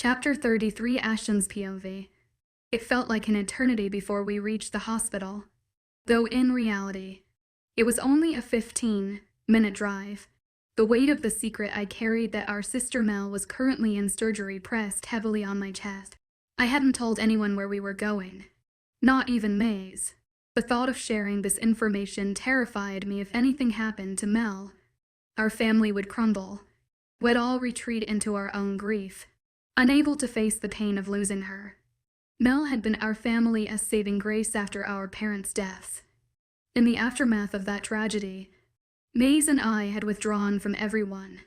Chapter 33, Ashton's POV. It felt like an eternity before we reached the hospital, though in reality, it was only a 15-minute drive. The weight of the secret I carried that our sister Mel was currently in surgery pressed heavily on my chest. I hadn't told anyone where we were going, not even Maze. The thought of sharing this information terrified me. If anything happened to Mel, our family would crumble. We'd all retreat into our own grief, unable to face the pain of losing her. Mel had been our family as saving grace after our parents' deaths. In the aftermath of that tragedy, Maze and I had withdrawn from everyone,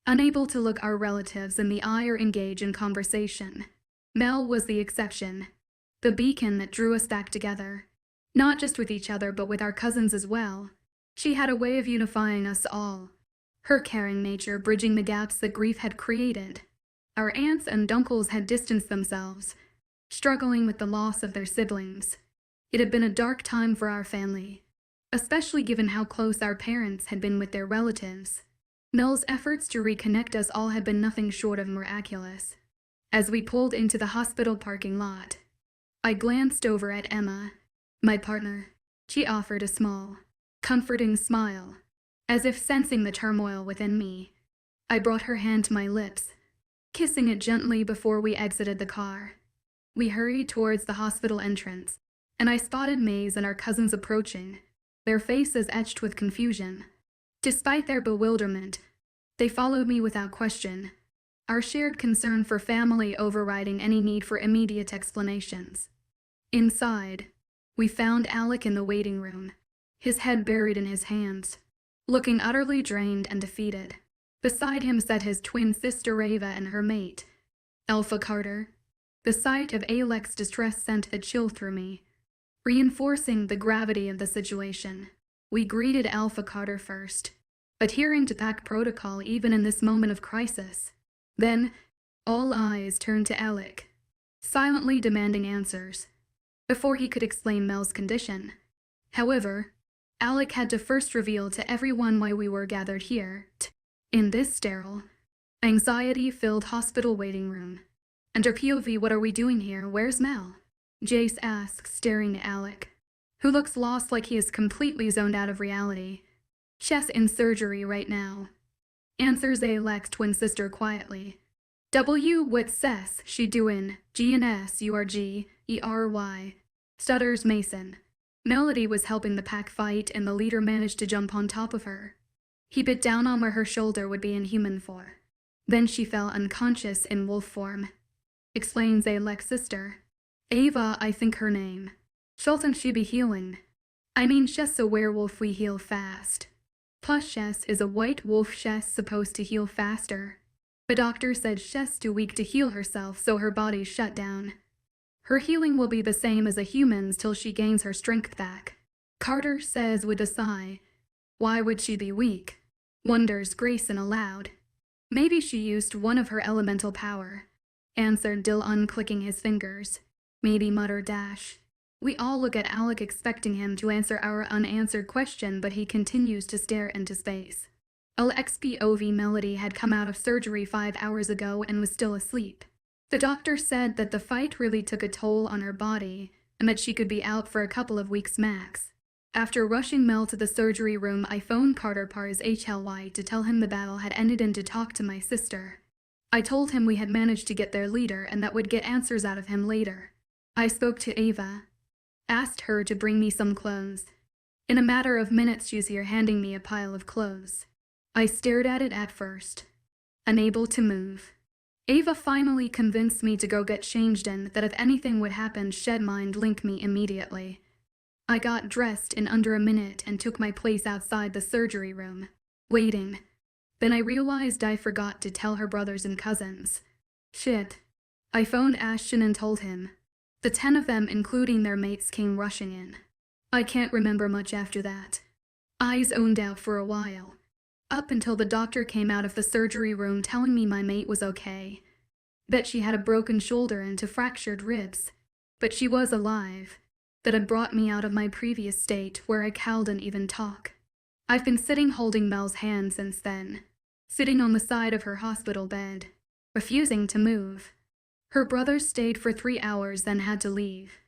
unable to look our relatives in the eye or engage in conversation. Mel was the exception, the beacon that drew us back together, not just with each other but with our cousins as well. She had a way of unifying us all, her caring nature bridging the gaps that grief had created. Our aunts and uncles had distanced themselves, struggling with the loss of their siblings. It had been a dark time for our family, especially given how close our parents had been with their relatives. Mel's efforts to reconnect us all had been nothing short of miraculous. As we pulled into the hospital parking lot, I glanced over at Emma, my partner. She offered a small, comforting smile, as if sensing the turmoil within me. I brought her hand to my lips, kissing it gently before we exited the car. We hurried towards the hospital entrance, and I spotted Maze and our cousins approaching, their faces etched with confusion. Despite their bewilderment, they followed me without question, our shared concern for family overriding any need for immediate explanations. Inside, we found Alec in the waiting room, his head buried in his hands, looking utterly drained and defeated. Beside him sat his twin sister Ava and her mate, Alpha Carter. The sight of Alec's distress sent a chill through me, reinforcing the gravity of the situation. We greeted Alpha Carter first, adhering to pack protocol even in this moment of crisis. Then, all eyes turned to Alec, silently demanding answers, before he could explain Mel's condition. However, Alec had to first reveal to everyone why we were gathered here, in this sterile, anxiety-filled hospital waiting room. Under POV, what are we doing here? Where's Mel? Jace asks, staring at Alec, who looks lost, like he is completely zoned out of reality. She's in surgery right now, answers Alec's twin sister quietly. What says she doing? GNSURGERY, stutters Mason. Melody was helping the pack fight and the leader managed to jump on top of her. He bit down on where her shoulder would be inhuman for. Then she fell unconscious in wolf form, explains Alec's sister. Ava, I think her name. Shouldn't she be healing? I mean, she's a werewolf, we heal fast. Plus she's is a white wolf, she's supposed to heal faster. The doctor said she's too weak to heal herself, so her body's shut down. Her healing will be the same as a human's till she gains her strength back. Carter says with a sigh. Why would she be weak? Wonders Grayson aloud. Maybe she used one of her elemental power, answered Dill, unclicking his fingers. Maybe, muttered Dash. We all look at Alec, expecting him to answer our unanswered question, but he continues to stare into space. Alec's POV, Melody had come out of surgery 5 hours ago and was still asleep. The doctor said that the fight really took a toll on her body and that she could be out for a couple of weeks max. After rushing Mel to the surgery room, I phoned Carter Pars HLY to tell him the battle had ended and to talk to my sister. I told him we had managed to get their leader and that would get answers out of him later. I spoke to Ava, asked her to bring me some clothes. In a matter of minutes she's here handing me a pile of clothes. I stared at it at first, unable to move. Ava finally convinced me to go get changed and that if anything would happen she'd mind link me immediately. I got dressed in under a minute and took my place outside the surgery room, waiting. Then I realized I forgot to tell her brothers and cousins. Shit. I phoned Ashton and told him. The 10 of them, including their mates, came rushing in. I can't remember much after that. I zoned out for a while, up until the doctor came out of the surgery room telling me my mate was okay. That she had a broken shoulder and 2 fractured ribs, but she was alive. That had brought me out of my previous state where I couldn't even talk. I've been sitting holding Mel's hand since then, sitting on the side of her hospital bed, refusing to move. Her brothers stayed for 3 hours then had to leave.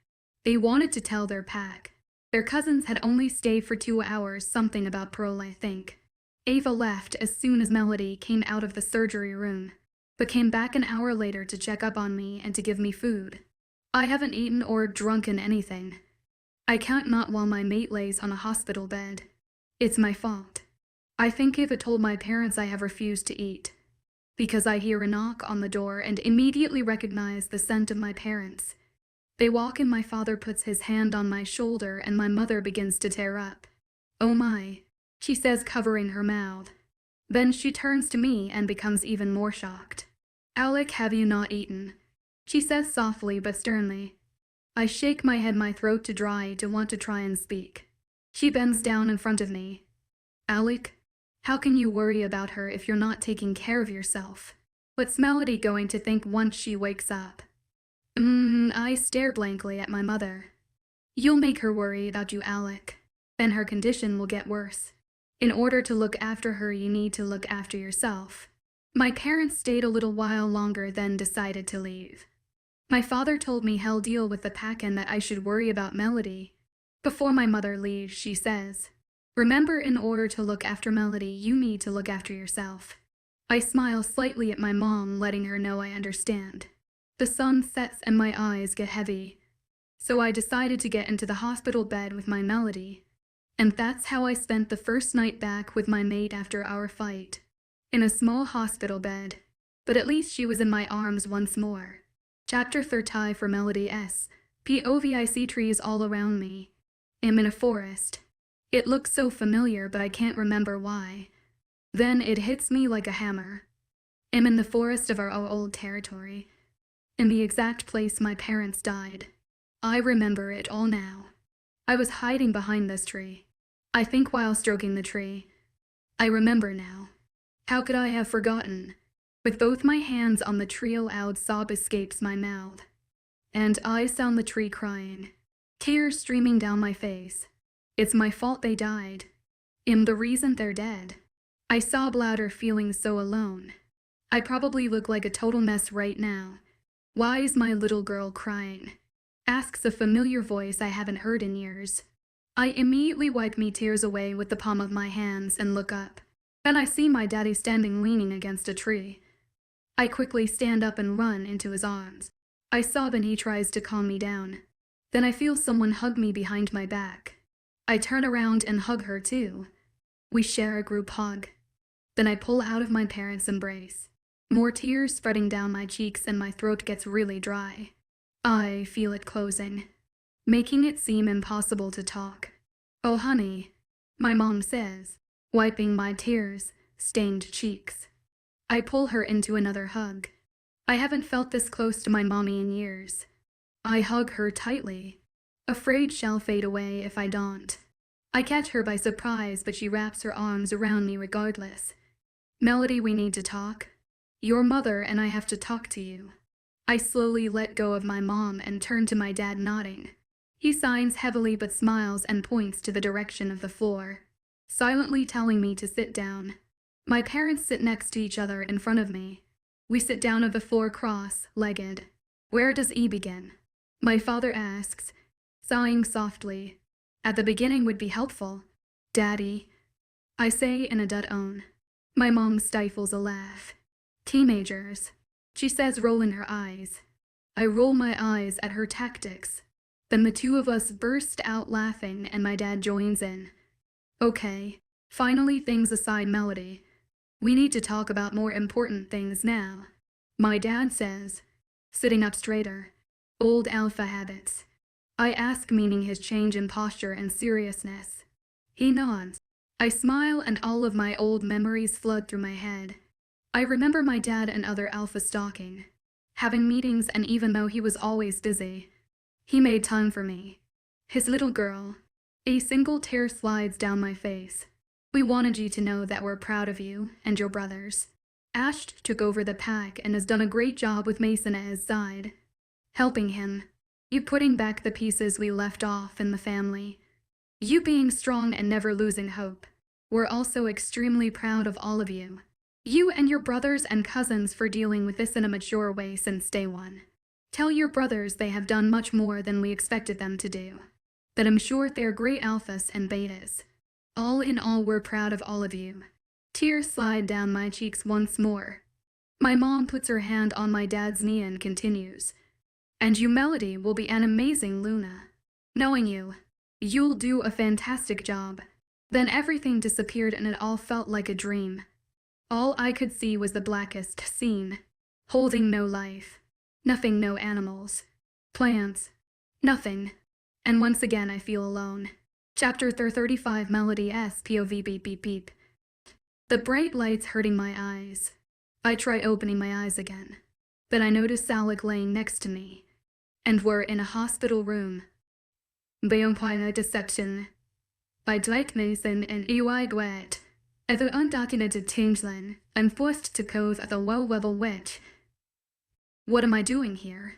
They wanted to tell their pack. Their cousins had only stayed for 2 hours, something about parole, I think. Ava left as soon as Melody came out of the surgery room, but came back an hour later to check up on me and to give me food. I haven't eaten or drunken anything. I can't not while my mate lays on a hospital bed. It's my fault. I think Ava told my parents I have refused to eat, because I hear a knock on the door and immediately recognize the scent of my parents. They walk in, my father puts his hand on my shoulder and my mother begins to tear up. "Oh my," she says, covering her mouth. Then she turns to me and becomes even more shocked. "Alec, have you not eaten?" she says softly but sternly. I shake my head, my throat too dry to want to try and speak. She bends down in front of me. "Alec, how can you worry about her if you're not taking care of yourself? What's Melody going to think once she wakes up?" I stare blankly at my mother. "You'll make her worry about you, Alec. Then her condition will get worse. In order to look after her, you need to look after yourself." My parents stayed a little while longer, then decided to leave. My father told me he'll deal with the pack and that I should worry about Melody. Before my mother leaves, she says, "Remember, in order to look after Melody, you need to look after yourself." I smile slightly at my mom, letting her know I understand. The sun sets and my eyes get heavy. So I decided to get into the hospital bed with my Melody. And that's how I spent the first night back with my mate after our fight. In a small hospital bed. But at least she was in my arms once more. Chapter 30 for Melody S. POV. I see trees all around me. I'm in a forest. It looks so familiar, but I can't remember why. Then it hits me like a hammer. I'm in the forest of our old territory. In the exact place my parents died. I remember it all now. I was hiding behind this tree. I think while stroking the tree. I remember now. How could I have forgotten? With both my hands on the tree, a loud sob escapes my mouth. And I sound the tree crying. Tears streaming down my face. It's my fault they died. I'm the reason they're dead. I sob louder, feeling so alone. I probably look like a total mess right now. "Why is my little girl crying?" asks a familiar voice I haven't heard in years. I immediately wipe me tears away with the palm of my hands and look up. Then I see my daddy standing leaning against a tree. I quickly stand up and run into his arms. I sob and he tries to calm me down. Then I feel someone hug me behind my back. I turn around and hug her too. We share a group hug. Then I pull out of my parents' embrace. More tears spreading down my cheeks and my throat gets really dry. I feel it closing, making it seem impossible to talk. "Oh honey," my mom says, wiping my tears-stained cheeks. I pull her into another hug. I haven't felt this close to my mommy in years. I hug her tightly, afraid she'll fade away if I don't. I catch her by surprise, but she wraps her arms around me regardless. "Melody, we need to talk. Your mother and I have to talk to you." I slowly let go of my mom and turn to my dad, nodding. He signs heavily but smiles and points to the direction of the floor, silently telling me to sit down. My parents sit next to each other in front of me. We sit down on the floor cross-legged. "Where does E begin?" my father asks, sighing softly. "At the beginning would be helpful, Daddy," I say in a dead tone. My mom stifles a laugh. "Teenagers," she says, rolling her eyes. I roll my eyes at her tactics. Then the two of us burst out laughing and my dad joins in. "Okay, finally, things aside, Melody. We need to talk about more important things now," my dad says, sitting up straighter. "Old alpha habits." I ask, meaning his change in posture and seriousness. He nods. I smile and all of my old memories flood through my head. I remember my dad and other alpha stalking, having meetings, and even though he was always busy, he made time for me. His little girl. A single tear slides down my face. "We wanted you to know that we're proud of you and your brothers. Ash took over the pack and has done a great job with Mason at his side, helping him. You putting back the pieces we left off in the family. You being strong and never losing hope. We're also extremely proud of all of you. You and your brothers and cousins for dealing with this in a mature way since day one. Tell your brothers they have done much more than we expected them to do. That I'm sure they're great alphas and betas. All in all, we're proud of all of you. Tears slide down my cheeks once more. My mom puts her hand on my dad's knee and continues. And you, Melody, will be an amazing Luna. Knowing you, you'll do a fantastic job. Then everything disappeared and it all felt like a dream. All I could see was the blackest scene, holding no life. Nothing, no animals, plants, nothing. And once again I feel alone. Chapter 35 Melody S. POV beep beep beep. The bright light's hurting my eyes. I try opening my eyes again. But I notice Alec laying next to me. And we're in a hospital room. Bayong deception. By Dwight Mason and E.Y. Gwet. As the undocumented changeling, I'm forced to cove at the low-level witch. What am I doing here?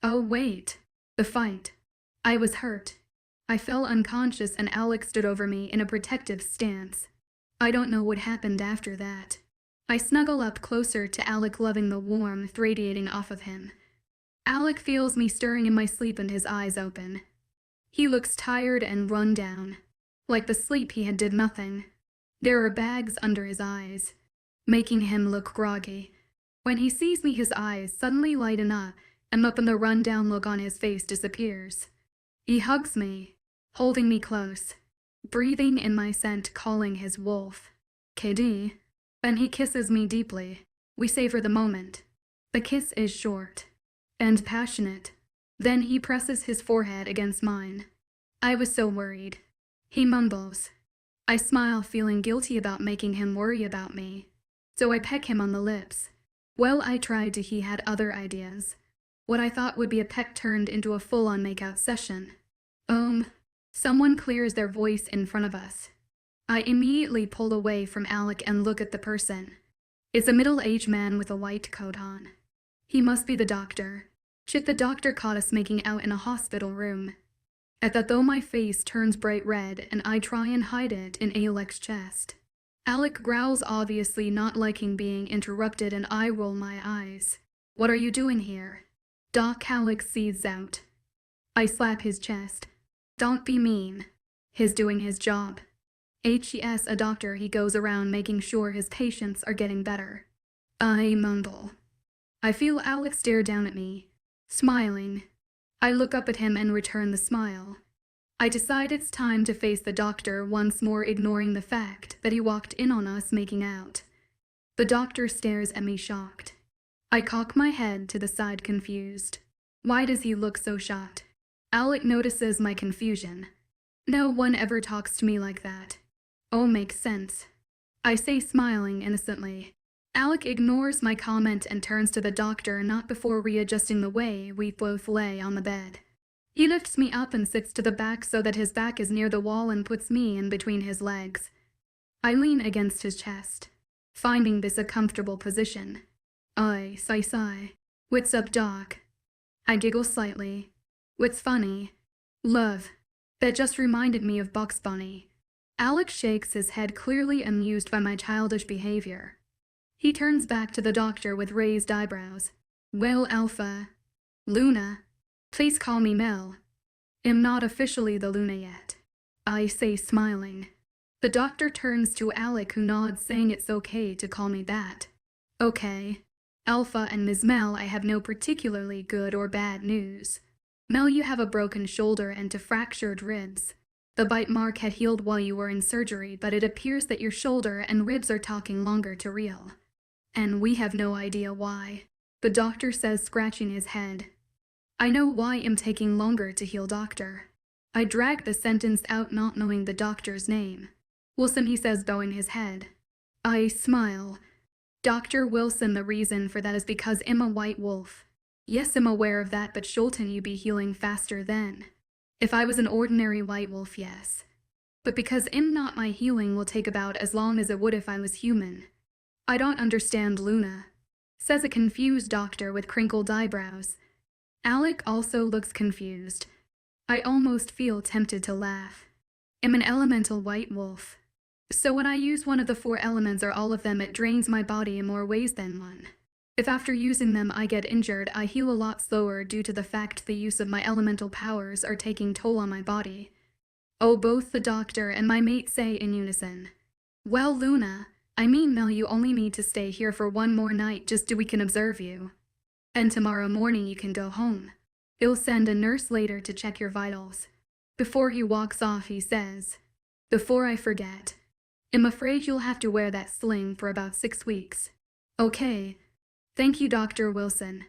Oh wait, the fight. I was hurt. I fell unconscious and Alec stood over me in a protective stance. I don't know what happened after that. I snuggle up closer to Alec, loving the warmth radiating off of him. Alec feels me stirring in my sleep and his eyes open. He looks tired and run down. Like the sleep he had did nothing. There are bags under his eyes, making him look groggy. When he sees me, his eyes suddenly lighten up, and the rundown look on his face disappears. He hugs me, holding me close, breathing in my scent, calling his wolf. KD. Then he kisses me deeply. We savor the moment. The kiss is short and passionate. Then he presses his forehead against mine. I was so worried. He mumbles. I smile, feeling guilty about making him worry about me. So I peck him on the lips. Well, I tried to. He had other ideas. What I thought would be a peck turned into a full-on makeout session. Someone clears their voice in front of us. I immediately pull away from Alec and look at the person. It's a middle-aged man with a white coat on. He must be the doctor. Shit, the doctor caught us making out in a hospital room. At that, though, my face turns bright red and I try and hide it in Alec's chest. Alec growls, obviously not liking being interrupted, and I roll my eyes. What are you doing here? Doc, Alec seethes out. I slap his chest. Don't be mean. He's doing his job. HES, a doctor, he goes around making sure his patients are getting better. I mumble. I feel Alec stare down at me, smiling. I look up at him and return the smile. I decide it's time to face the doctor once more, ignoring the fact that he walked in on us making out. The doctor stares at me, shocked. I cock my head to the side, confused. Why does he look so shocked? Alec notices my confusion. No one ever talks to me like that. Oh, makes sense. I say, smiling innocently. Alec ignores my comment and turns to the doctor, not before readjusting the way we both lay on the bed. He lifts me up and sits to the back so that his back is near the wall and puts me in between his legs. I lean against his chest, finding this a comfortable position. I sigh. What's up, doc? I giggle slightly. What's funny? Love. That just reminded me of Bugs Bunny. Alec shakes his head, clearly amused by my childish behavior. He turns back to the doctor with raised eyebrows. Well, Alpha. Luna. Please call me Mel. I'm not officially the Luna yet. I say, smiling. The doctor turns to Alec, who nods, saying it's okay to call me that. Okay. Alpha and Ms. Mel, I have no particularly good or bad news. Mel, you have a broken shoulder and 2 fractured ribs. The bite mark had healed while you were in surgery, but it appears that your shoulder and ribs are taking longer to heal. And we have no idea why. The doctor says, scratching his head. I know why I'm taking longer to heal, doctor. I drag the sentence out, not knowing the doctor's name. Wilson, he says, bowing his head. I smile. Dr. Wilson, the reason for that is because I'm a white wolf. Yes, I'm aware of that, but Shulton, you be healing faster then. If I was an ordinary white wolf, yes. But because I'm not, my healing will take about as long as it would if I was human. I don't understand, Luna, says a confused doctor with crinkled eyebrows. Alec also looks confused. I almost feel tempted to laugh. I'm an elemental white wolf. So when I use one of the 4 elements or all of them, it drains my body in more ways than one. If after using them I get injured, I heal a lot slower due to the fact the use of my elemental powers are taking toll on my body. Oh, both the doctor and my mate say in unison. Well, Luna, I mean Mel, you only need to stay here for one more night just so we can observe you. And tomorrow morning you can go home. He'll send a nurse later to check your vitals. Before he walks off, he says, before I forget, I'm afraid you'll have to wear that sling for about 6 weeks. Okay. Thank you, Dr. Wilson.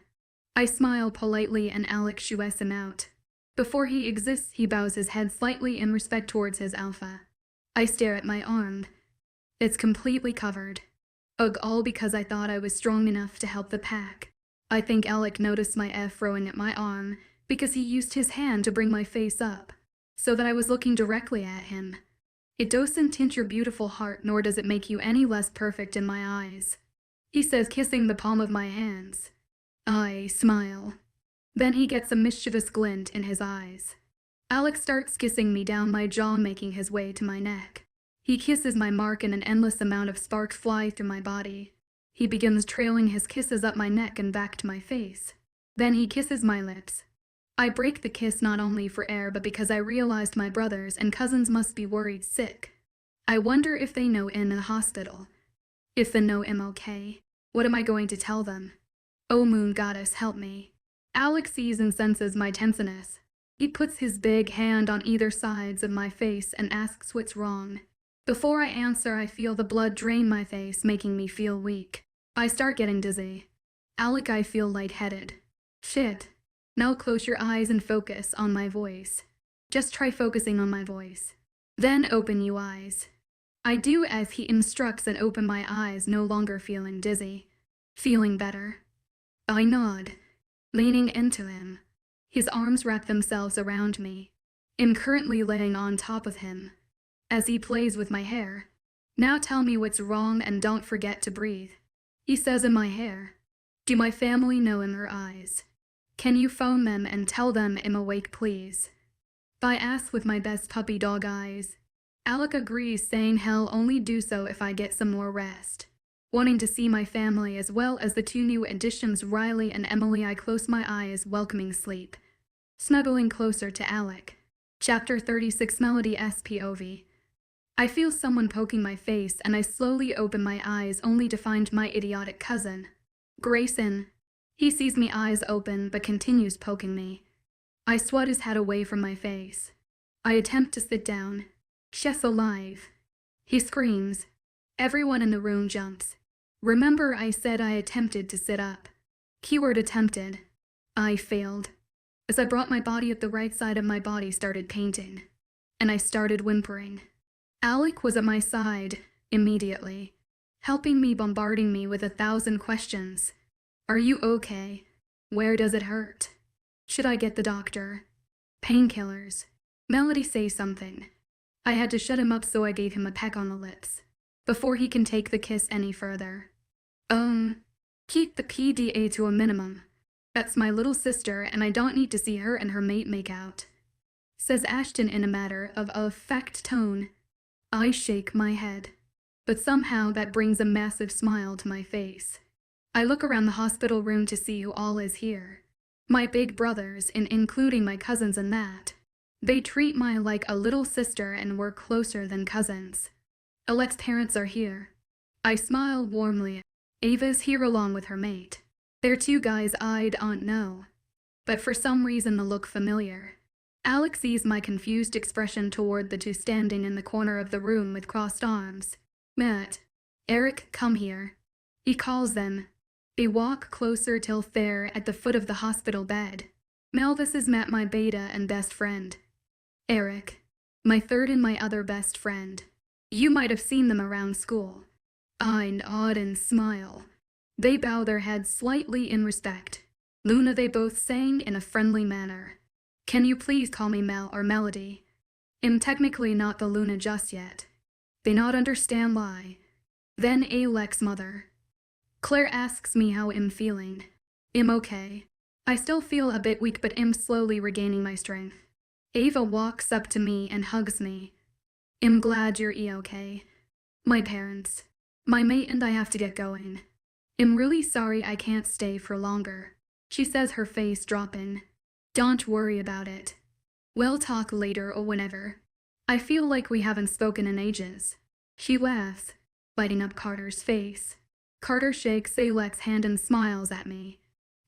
I smile politely and Alec shoos him out. Before he exists, he bows his head slightly in respect towards his alpha. I stare at my arm. It's completely covered. Ugh, all because I thought I was strong enough to help the pack. I think Alec noticed my throwing at my arm because he used his hand to bring my face up, so that I was looking directly at him. It doesn't tint your beautiful heart, nor does it make you any less perfect in my eyes, he says, kissing the palm of my hands. I smile. Then he gets a mischievous glint in his eyes. Alec starts kissing me down my jaw, making his way to my neck. He kisses my mark and an endless amount of sparks fly through my body. He begins trailing his kisses up my neck and back to my face. Then he kisses my lips. I break the kiss not only for air but because I realized my brothers and cousins must be worried sick. I wonder if they know in the hospital. If they know I'm okay, what am I going to tell them? Oh, moon goddess, help me. Alec sees and senses my tenseness. He puts his big hand on either sides of my face and asks what's wrong. Before I answer, I feel the blood drain my face, making me feel weak. I start getting dizzy. Alec, I feel lightheaded. Shit. Now close your eyes and focus on my voice. Just try focusing on my voice. Then open your eyes. I do as he instructs and open my eyes, no longer feeling dizzy. Feeling better. I nod, leaning into him. His arms wrap themselves around me. I'm currently laying on top of him, as he plays with my hair. Now tell me what's wrong and don't forget to breathe, he says in my hair. Do my family know in their eyes? Can you phone them and tell them I'm awake, please? I ask with my best puppy dog eyes. Alec agrees, saying he'll only do so if I get some more rest. Wanting to see my family as well as the 2 new additions, Riley and Emily, I close my eyes, welcoming sleep. Snuggling closer to Alec. Chapter 36, Melody's POV. I feel someone poking my face and I slowly open my eyes only to find my idiotic cousin, Grayson. He sees me eyes open but continues poking me. I swat his head away from my face. I attempt to sit down. She's alive. He screams. Everyone in the room jumps. Remember, I said I attempted to sit up. Keyword attempted. I failed. As I brought my body up, the right side of my body started painting, and I started whimpering. Alec was at my side immediately, helping me, bombarding me with 1,000 questions. Are you okay? Where does it hurt? Should I get the doctor? Painkillers. Melody, say something. I had to shut him up, so I gave him a peck on the lips before he can take the kiss any further. Keep the PDA to a minimum. That's my little sister and I don't need to see her and her mate make out, says Ashton in a matter-of-fact tone. I shake my head, but somehow that brings a massive smile to my face. I look around the hospital room to see who all is here. My big brothers, including my cousins and that. They treat me like a little sister and we're closer than cousins. Alec's parents are here. I smile warmly. Ava's here along with her mate. They're 2 guys I don't know, but for some reason they look familiar. Alec sees my confused expression toward the 2 standing in the corner of the room with crossed arms. Matt, Eric, come here. He calls them. They walk closer till they're at the foot of the hospital bed. Mel, this is Matt, my beta and best friend. Eric, my third and my other best friend. You might have seen them around school. I nod and smile. They bow their heads slightly in respect. Luna, they both sang in a friendly manner. Can you please call me Mel or Melody? I'm technically not the Luna just yet. They not understand lie. Then Alec's mother. Claire asks me how I'm feeling. I'm okay. I still feel a bit weak but am slowly regaining my strength. Ava walks up to me and hugs me. I'm glad you're okay. My parents, my mate and I have to get going. I'm really sorry I can't stay for longer, she says, her face dropping. Don't worry about it. We'll talk later or whenever. I feel like we haven't spoken in ages. She laughs, lighting up Carter's face. Carter shakes Alec's hand and smiles at me.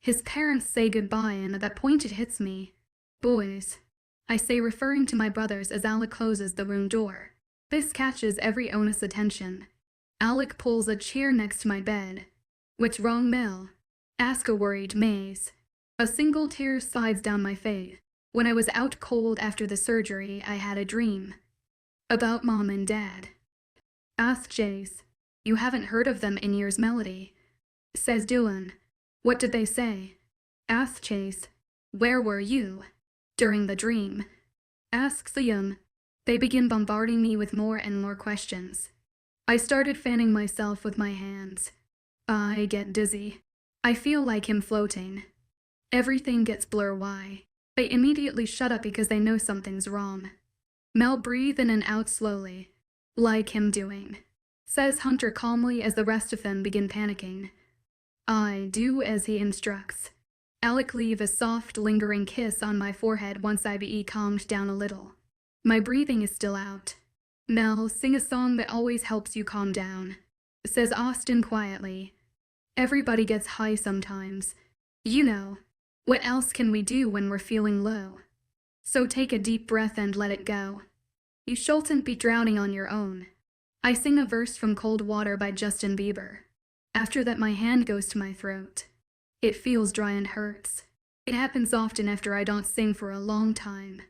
His parents say goodbye, and at that point it hits me. Boys, I say, referring to my brothers as Alec closes the room door. This catches every owner's attention. Alec pulls a chair next to my bed. What's wrong, Mel? Ask a worried Maze. A single tear slides down my face. When I was out cold after the surgery, I had a dream. About Mom and Dad. Ask Jace. You haven't heard of them in years, Melody. Says Dylan. What did they say? Ask Chase. Where were you? During the dream. Asks Liam. They begin bombarding me with more and more questions. I started fanning myself with my hands. I get dizzy. I feel like I'm floating. Everything gets blur-why. They immediately shut up because they know something's wrong. Mel breathe in and out slowly. Like him doing. Says Hunter calmly as the rest of them begin panicking. I do as he instructs. Alec leave a soft, lingering kiss on my forehead once IBE calmed down a little. My breathing is still out. Mel, sing a song that always helps you calm down. Says Austin quietly. Everybody gets high sometimes. You know. What else can we do when we're feeling low? So take a deep breath and let it go. You shouldn't be drowning on your own. I sing a verse from Cold Water by Justin Bieber. After that, my hand goes to my throat. It feels dry and hurts. It happens often after I don't sing for a long time.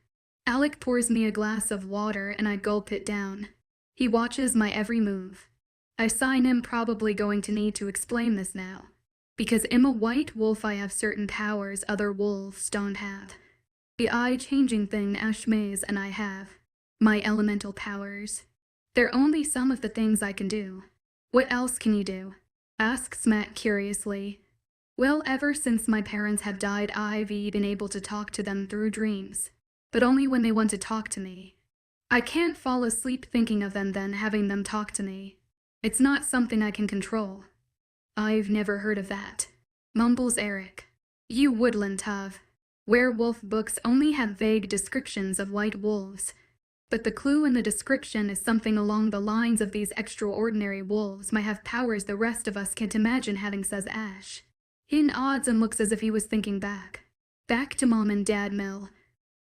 Alec pours me a glass of water and I gulp it down. He watches my every move. I sigh, I'm probably going to need to explain this now. Because I'm a white wolf, I have certain powers other wolves don't have. The eye-changing thing Ash Maze and I have. My elemental powers. They're only some of the things I can do. What else can you do? Asks Matt curiously. Well, ever since my parents have died, I've been able to talk to them through dreams. But only when they want to talk to me. I can't fall asleep thinking of them then having them talk to me. It's not something I can control. I've never heard of that. Mumbles Eric. You wouldn't have. Werewolf books only have vague descriptions of white wolves. But the clue in the description is something along the lines of these extraordinary wolves might have powers the rest of us can't imagine having, says Ash. He nods and looks as if he was thinking back. Back to Mom and Dad, Mel.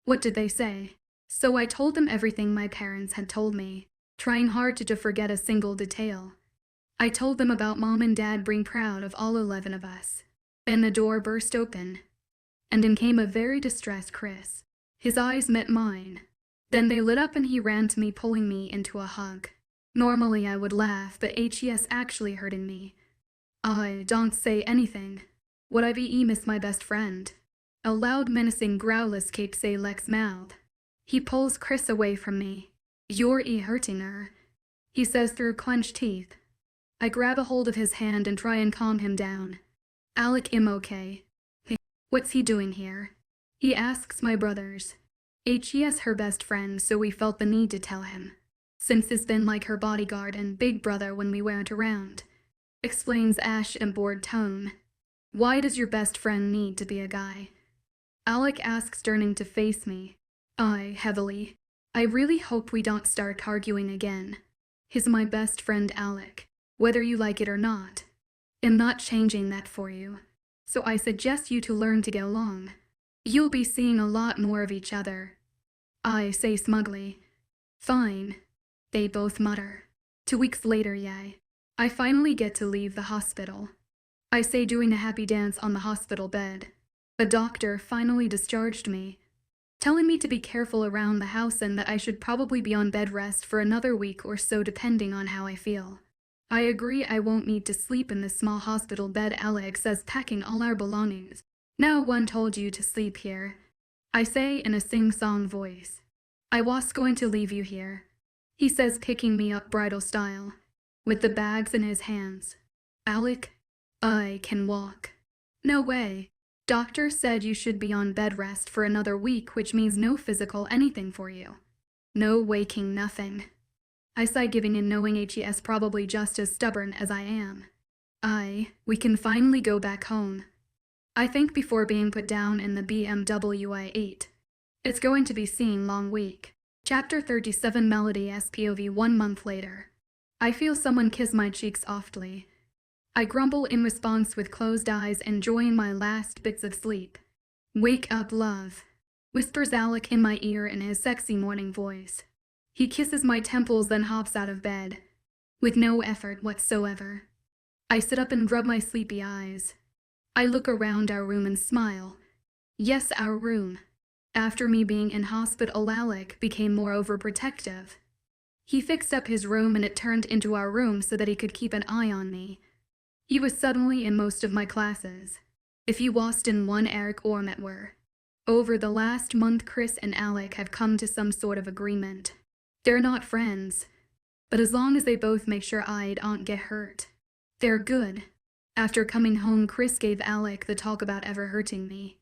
What did they say? So I told them everything my parents had told me, trying hard to forget a single detail. I told them about Mom and Dad being proud of all 11 of us. Then the door burst open, and in came a very distressed Chris. His eyes met mine. Then they lit up and he ran to me, pulling me into a hug. Normally I would laugh, but HES actually hurting me. I don't say anything. Would I be miss my best friend? A loud menacing growl escapes Alec's mouth. He pulls Chris away from me. You're hurting her, he says through clenched teeth. I grab a hold of his hand and try and calm him down. Alec, I'm okay. What's he doing here? He asks my brothers. HES her best friend, so we felt the need to tell him. Since he's been like her bodyguard and big brother when we weren't around. Explains Ash in a bored tone. Why does your best friend need to be a guy? Alec asks, turning to face me. I, heavily. I really hope we don't start arguing again. He's my best friend, Alec. Whether you like it or not. I'm not changing that for you. So I suggest you to learn to get along. You'll be seeing a lot more of each other. I say smugly. Fine. They both mutter. 2 weeks later, yay. I finally get to leave the hospital. I say, doing a happy dance on the hospital bed. The doctor finally discharged me, telling me to be careful around the house and that I should probably be on bed rest for another week or so depending on how I feel. I agree I won't need to sleep in the small hospital bed, Alec says, packing all our belongings. No one told you to sleep here, I say in a sing-song voice. I was going to leave you here, he says, picking me up bridal style, with the bags in his hands. Alec, I can walk. No way. Doctor said you should be on bed rest for another week, which means no physical anything for you. No waking nothing. I sigh, giving in, knowing HES probably just as stubborn as I am. We can finally go back home. I think before being put down in the BMW I ate. It's going to be seen long week. Chapter 37 Melody SPOV 1 month later. I feel someone kiss my cheek softly. I grumble in response with closed eyes, enjoying my last bits of sleep. Wake up, love, whispers Alec in my ear in his sexy morning voice. He kisses my temples, then hops out of bed. With no effort whatsoever. I sit up and rub my sleepy eyes. I look around our room and smile. Yes, our room. After me being in hospital, Alec became more overprotective. He fixed up his room and it turned into our room so that he could keep an eye on me. He was suddenly in most of my classes. If you was in one Eric or met were. Over the last month, Chris and Alec have come to some sort of agreement. They're not friends, but as long as they both make sure I don't get hurt, they're good. After coming home, Chris gave Alec the talk about ever hurting me.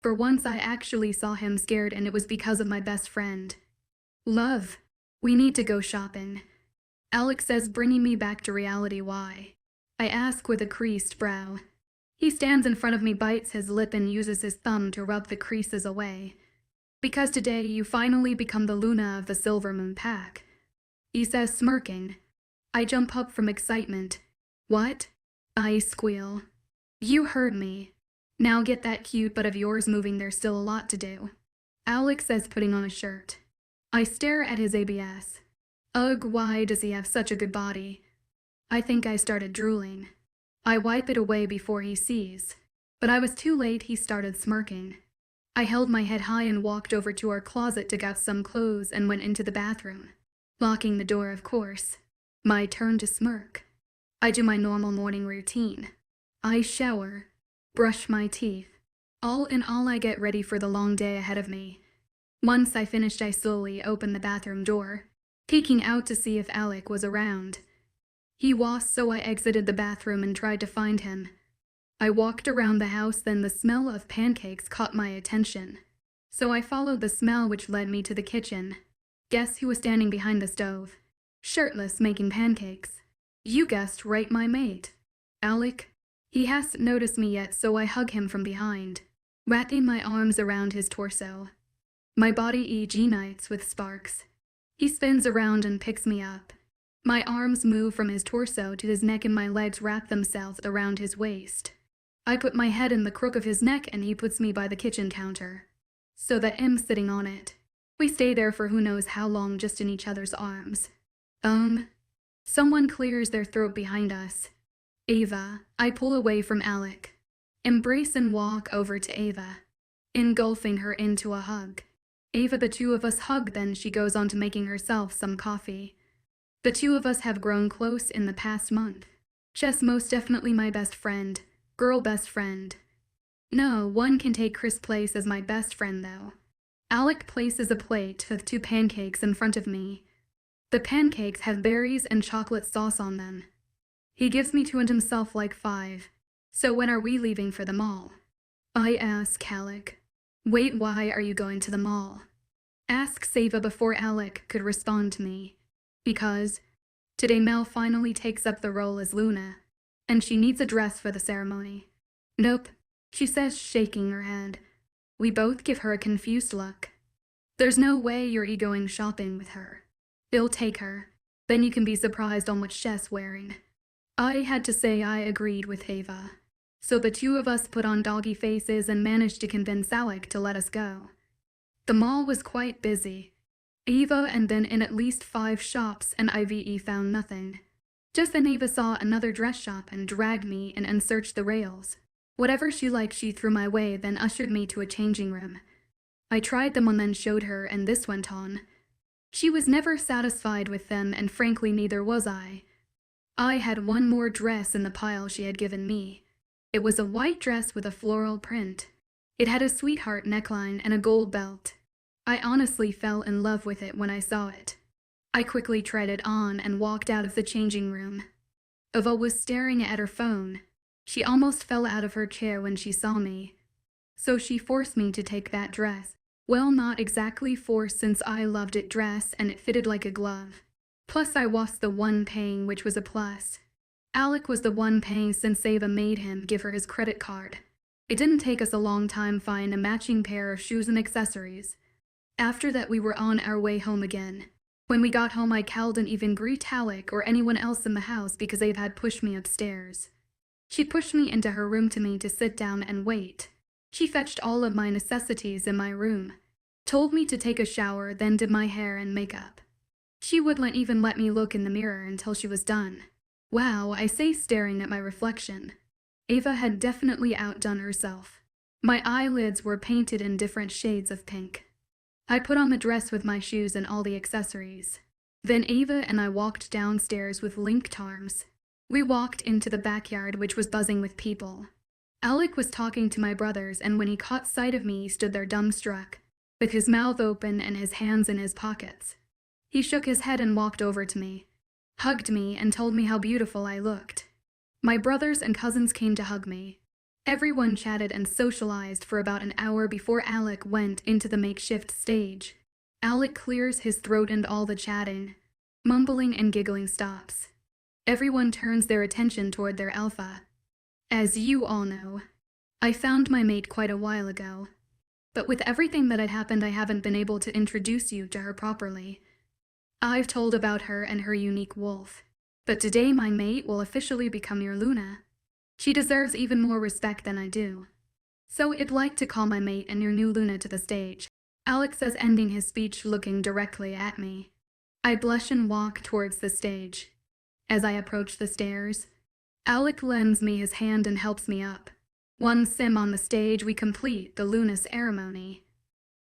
For once I actually saw him scared, and it was because of my best friend. Love, we need to go shopping. Alec says, bringing me back to reality. Why? I ask with a creased brow. He stands in front of me, bites his lip, and uses his thumb to rub the creases away. Because today you finally become the Luna of the Silver Moon Pack, he says, smirking. I jump up from excitement. What? I squeal. You heard me. Now get that cute butt of yours moving, there's still a lot to do. Alec says, putting on a shirt. I stare at his ABS. Ugh, why does he have such a good body? I think I started drooling. I wipe it away before he sees. But I was too late. He started smirking. I held my head high and walked over to our closet to get some clothes and went into the bathroom. Locking the door, of course. My turn to smirk. I do my normal morning routine. I shower, brush my teeth. All in all, I get ready for the long day ahead of me. Once I finished, I slowly opened the bathroom door, peeking out to see if Alec was around. He was, so I exited the bathroom and tried to find him. I walked around the house, then the smell of pancakes caught my attention. So I followed the smell, which led me to the kitchen. Guess who was standing behind the stove? Shirtless, making pancakes. You guessed right, my mate. Alec. He hasn't noticed me yet, so I hug him from behind, wrapping my arms around his torso. My body ignites with sparks. He spins around and picks me up. My arms move from his torso to his neck and my legs wrap themselves around his waist. I put my head in the crook of his neck and he puts me by the kitchen counter, so that I'm sitting on it. We stay there for who knows how long, just in each other's arms. Someone clears their throat behind us. Ava. I pull away from Alec, embrace and walk over to Ava, engulfing her into a hug. Ava, the two of us hug, then she goes on to making herself some coffee. The two of us have grown close in the past month. Jess, most definitely my best friend, girl best friend. No one can take Chris' place as my best friend though. Alec places a plate with 2 pancakes in front of me. The pancakes have berries and chocolate sauce on them. He gives me 2 and himself like 5. So when are we leaving for the mall? I ask Alec. Wait, why are you going to the mall? Asks Ava before Alec could respond to me. Because today Mel finally takes up the role as Luna, and she needs a dress for the ceremony. Nope, she says, shaking her head. We both give her a confused look. There's no way you're going shopping with her. They'll take her. Then you can be surprised on what Jess wearing. I had to say I agreed with Ava. So the two of us put on doggy faces and managed to convince Alec to let us go. The mall was quite busy. Ava and then in at least 5 shops, and IVE found nothing. Just then Ava saw another dress shop and dragged me in and searched the rails. Whatever she liked she threw my way, then ushered me to a changing room. I tried them on, then showed her, and this went on. She was never satisfied with them, and frankly neither was I. I had one more dress in the pile she had given me. It was a white dress with a floral print. It had a sweetheart neckline and a gold belt. I honestly fell in love with it when I saw it. I quickly tried it on and walked out of the changing room. Ava was staring at her phone. She almost fell out of her chair when she saw me. So she forced me to take that dress. Well, not exactly forced, since I loved it dress and it fitted like a glove. Plus I was the one paying, which was a plus. Alec was the one paying since Ava made him give her his credit card. It didn't take us a long time to find a matching pair of shoes and accessories. After that, we were on our way home again. When we got home, I didn't even greet Alec or anyone else in the house because Ava had pushed me upstairs. She pushed me into her room to sit down and wait. She fetched all of my necessities in my room, told me to take a shower, then did my hair and makeup. She wouldn't even let me look in the mirror until she was done. Wow, I say, staring at my reflection. Ava had definitely outdone herself. My eyelids were painted in different shades of pink. I put on the dress with my shoes and all the accessories. Then Ava and I walked downstairs with linked arms. We walked into the backyard, which was buzzing with people. Alec was talking to my brothers, and when he caught sight of me, he stood there dumbstruck, with his mouth open and his hands in his pockets. He shook his head and walked over to me, hugged me, and told me how beautiful I looked. My brothers and cousins came to hug me. Everyone chatted and socialized for about an hour before Alec went into the makeshift stage. Alec clears his throat and all the chatting, mumbling and giggling stops. Everyone turns their attention toward their alpha. As you all know, I found my mate quite a while ago, but with everything that had happened, I haven't been able to introduce you to her properly. I've told about her and her unique wolf, but today my mate will officially become your Luna. She deserves even more respect than I do. So I'd like to call my mate and your new Luna to the stage, Alec says, ending his speech looking directly at me. I blush and walk towards the stage. As I approach the stairs, Alec lends me his hand and helps me up. One sim on the stage, we complete the Luna ceremony,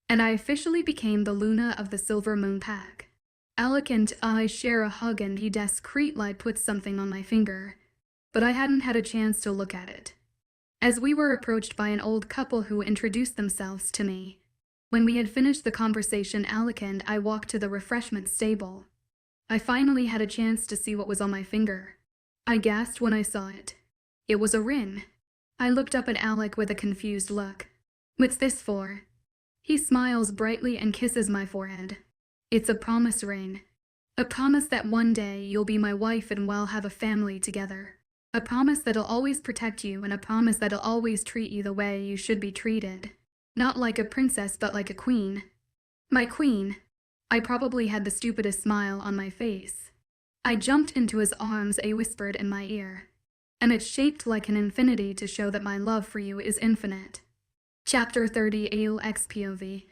and I officially became the Luna of the Silver Moon Pack. Alec and I share a hug, and he discreetly puts something on my finger, but I hadn't had a chance to look at it, as we were approached by an old couple who introduced themselves to me. When we had finished the conversation, Alec and I walked to the refreshment stable. I finally had a chance to see what was on my finger. I gasped when I saw it. It was a ring. I looked up at Alec with a confused look. What's this for? He smiles brightly and kisses my forehead. It's a promise ring. A promise that one day you'll be my wife and we'll have a family together. A promise that'll always protect you, and a promise that'll always treat you the way you should be treated. Not like a princess, but like a queen. My queen. I probably had the stupidest smile on my face. I jumped into his arms, he whispered in my ear. And it's shaped like an infinity to show that my love for you is infinite. Chapter 30, Alex POV.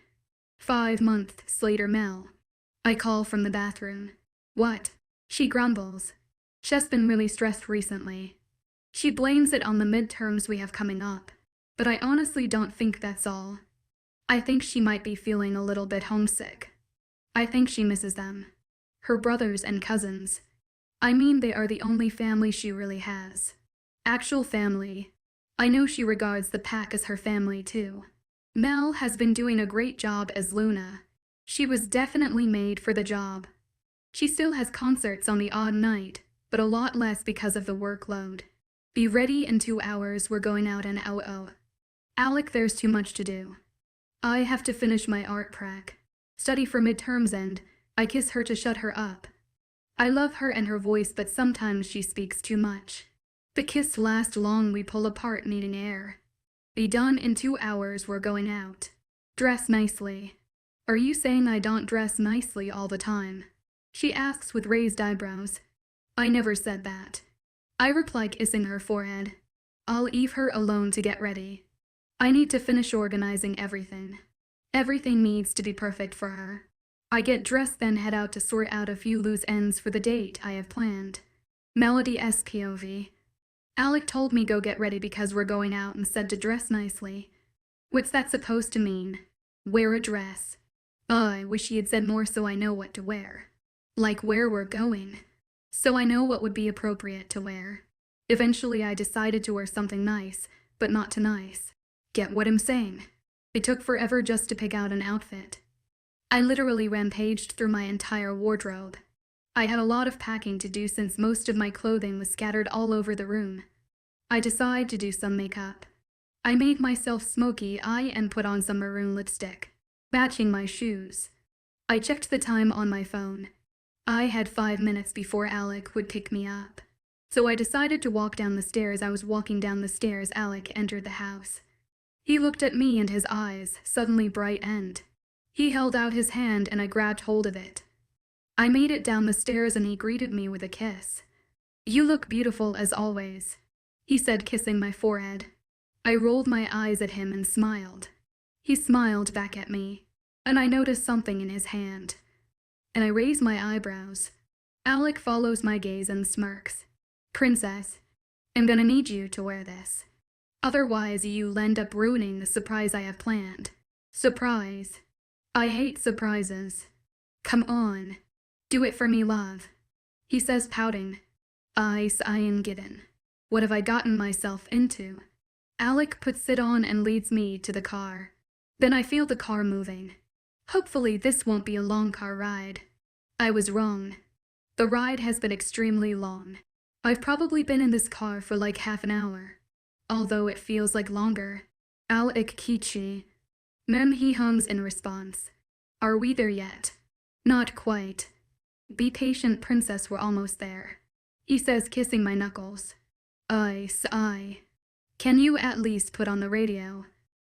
5 months later, Mel. I call from the bathroom. What? She grumbles. She's been really stressed recently. She blames it on the midterms we have coming up, but I honestly don't think that's all. I think she might be feeling a little bit homesick. I think she misses them. Her brothers and cousins. I mean, they are the only family she really has. Actual family. I know she regards the pack as her family too. Mel has been doing a great job as Luna. She was definitely made for the job. She still has concerts on the odd night, but a lot less because of the workload. Be ready in 2 hours, we're going out and Alec, there's too much to do. I have to finish my art prac, study for midterms, and I kiss her to shut her up. I love her and her voice, but sometimes she speaks too much. The kiss lasts long, we pull apart needing air. Be done in 2 hours, we're going out. Dress nicely. Are you saying I don't dress nicely all the time? She asks with raised eyebrows. I never said that. I reply, kissing her forehead. I'll leave her alone to get ready. I need to finish organizing everything. Everything needs to be perfect for her. I get dressed, then head out to sort out a few loose ends for the date I have planned. Melody SPOV. Alec told me go get ready because we're going out and said to dress nicely. What's that supposed to mean? Wear a dress. I wish he had said more so I know what to wear. Like where we're going. So I know what would be appropriate to wear. Eventually I decided to wear something nice, but not too nice. Get what I'm saying? It took forever just to pick out an outfit. I literally rampaged through my entire wardrobe. I had a lot of packing to do since most of my clothing was scattered all over the room. I decided to do some makeup. I made myself smoky eye and put on some maroon lipstick, matching my shoes. I checked the time on my phone. I had 5 minutes before Alec would pick me up. So I decided to walk down the stairs. I was walking down the stairs. Alec entered the house. He looked at me and his eyes suddenly brightened. He held out his hand and I grabbed hold of it. I made it down the stairs and he greeted me with a kiss. "You look beautiful as always," he said, kissing my forehead. I rolled my eyes at him and smiled. He smiled back at me, and I noticed something in his hand. And I raised my eyebrows. Alec follows my gaze and smirks. "Princess, I'm gonna need you to wear this. Otherwise you'll end up ruining the surprise I have planned." Surprise. I hate surprises. "Come on. Do it for me, love," he says, pouting. I sigh and gidden. What have I gotten myself into? Alec puts it on and leads me to the car. Then I feel the car moving. Hopefully this won't be a long car ride. I was wrong. The ride has been extremely long. I've probably been in this car for like half an hour, although it feels like longer. Alec Kichi. Mem, he hums in response. Are we there yet? Not quite. Be patient, princess, we're almost there, he says, kissing my knuckles. I sigh. Can you at least put on the radio?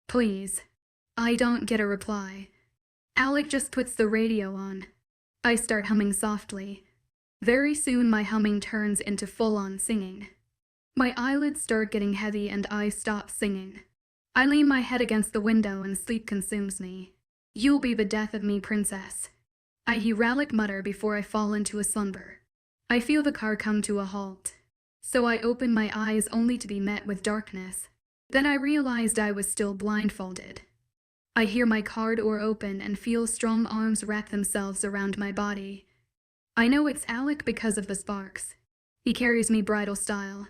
Please. I don't get a reply. Alec just puts the radio on. I start humming softly. Very soon my humming turns into full-on singing. My eyelids start getting heavy and I stop singing. I lean my head against the window and sleep consumes me. You'll be the death of me, princess, I hear Alec mutter before I fall into a slumber. I feel the car come to a halt. So I open my eyes only to be met with darkness. Then I realized I was still blindfolded. I hear my car door open and feel strong arms wrap themselves around my body. I know it's Alec because of the sparks. He carries me bridal style.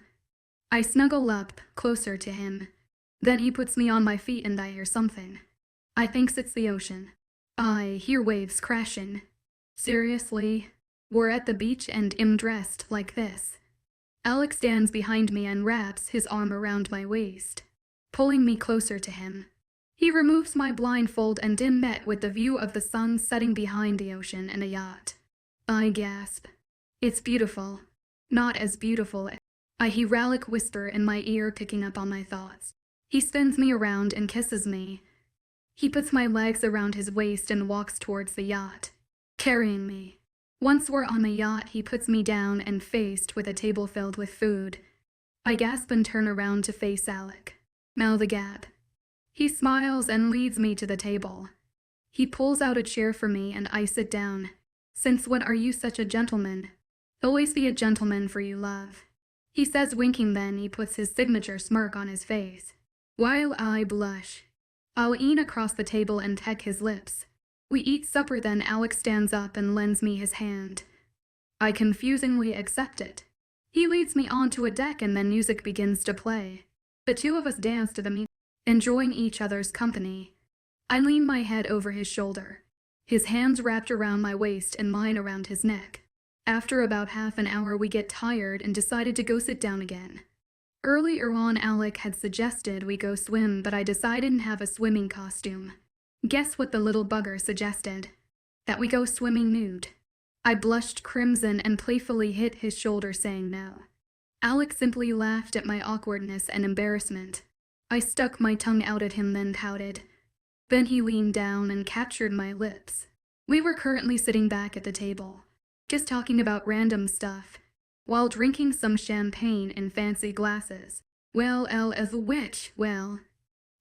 I snuggle up, closer to him. Then he puts me on my feet and I hear something. I thinks it's the ocean. I hear waves crashing. Seriously? We're at the beach and I'm dressed like this. Alec stands behind me and wraps his arm around my waist, pulling me closer to him. He removes my blindfold and I'm met with the view of the sun setting behind the ocean and a yacht. I gasp. It's beautiful. Not as beautiful. I hear Alec whisper in my ear, picking up on my thoughts. He spins me around and kisses me. He puts my legs around his waist and walks towards the yacht, carrying me. Once we're on the yacht, he puts me down and faced with a table filled with food. I gasp and turn around to face Alec. Mouth the gap. He smiles and leads me to the table. He pulls out a chair for me and I sit down. Since when are you such a gentleman? Always be a gentleman for you, love, he says, winking. Then he puts his signature smirk on his face. While I blush, I'll lean across the table and peck his lips. We eat supper, then Alec stands up and lends me his hand. I confusingly accept it. He leads me onto a deck and then music begins to play. The two of us dance to the music, enjoying each other's company. I lean my head over his shoulder, his hands wrapped around my waist and mine around his neck. After about half an hour we get tired and decided to go sit down again. Earlier on Alec had suggested we go swim, but I decided to have a swimming costume. Guess what the little bugger suggested? That we go swimming nude. I blushed crimson and playfully hit his shoulder, saying no. Alec simply laughed at my awkwardness and embarrassment. I stuck my tongue out at him, then pouted. Then he leaned down and captured my lips. We were currently sitting back at the table, just talking about random stuff, while drinking some champagne in fancy glasses. Well,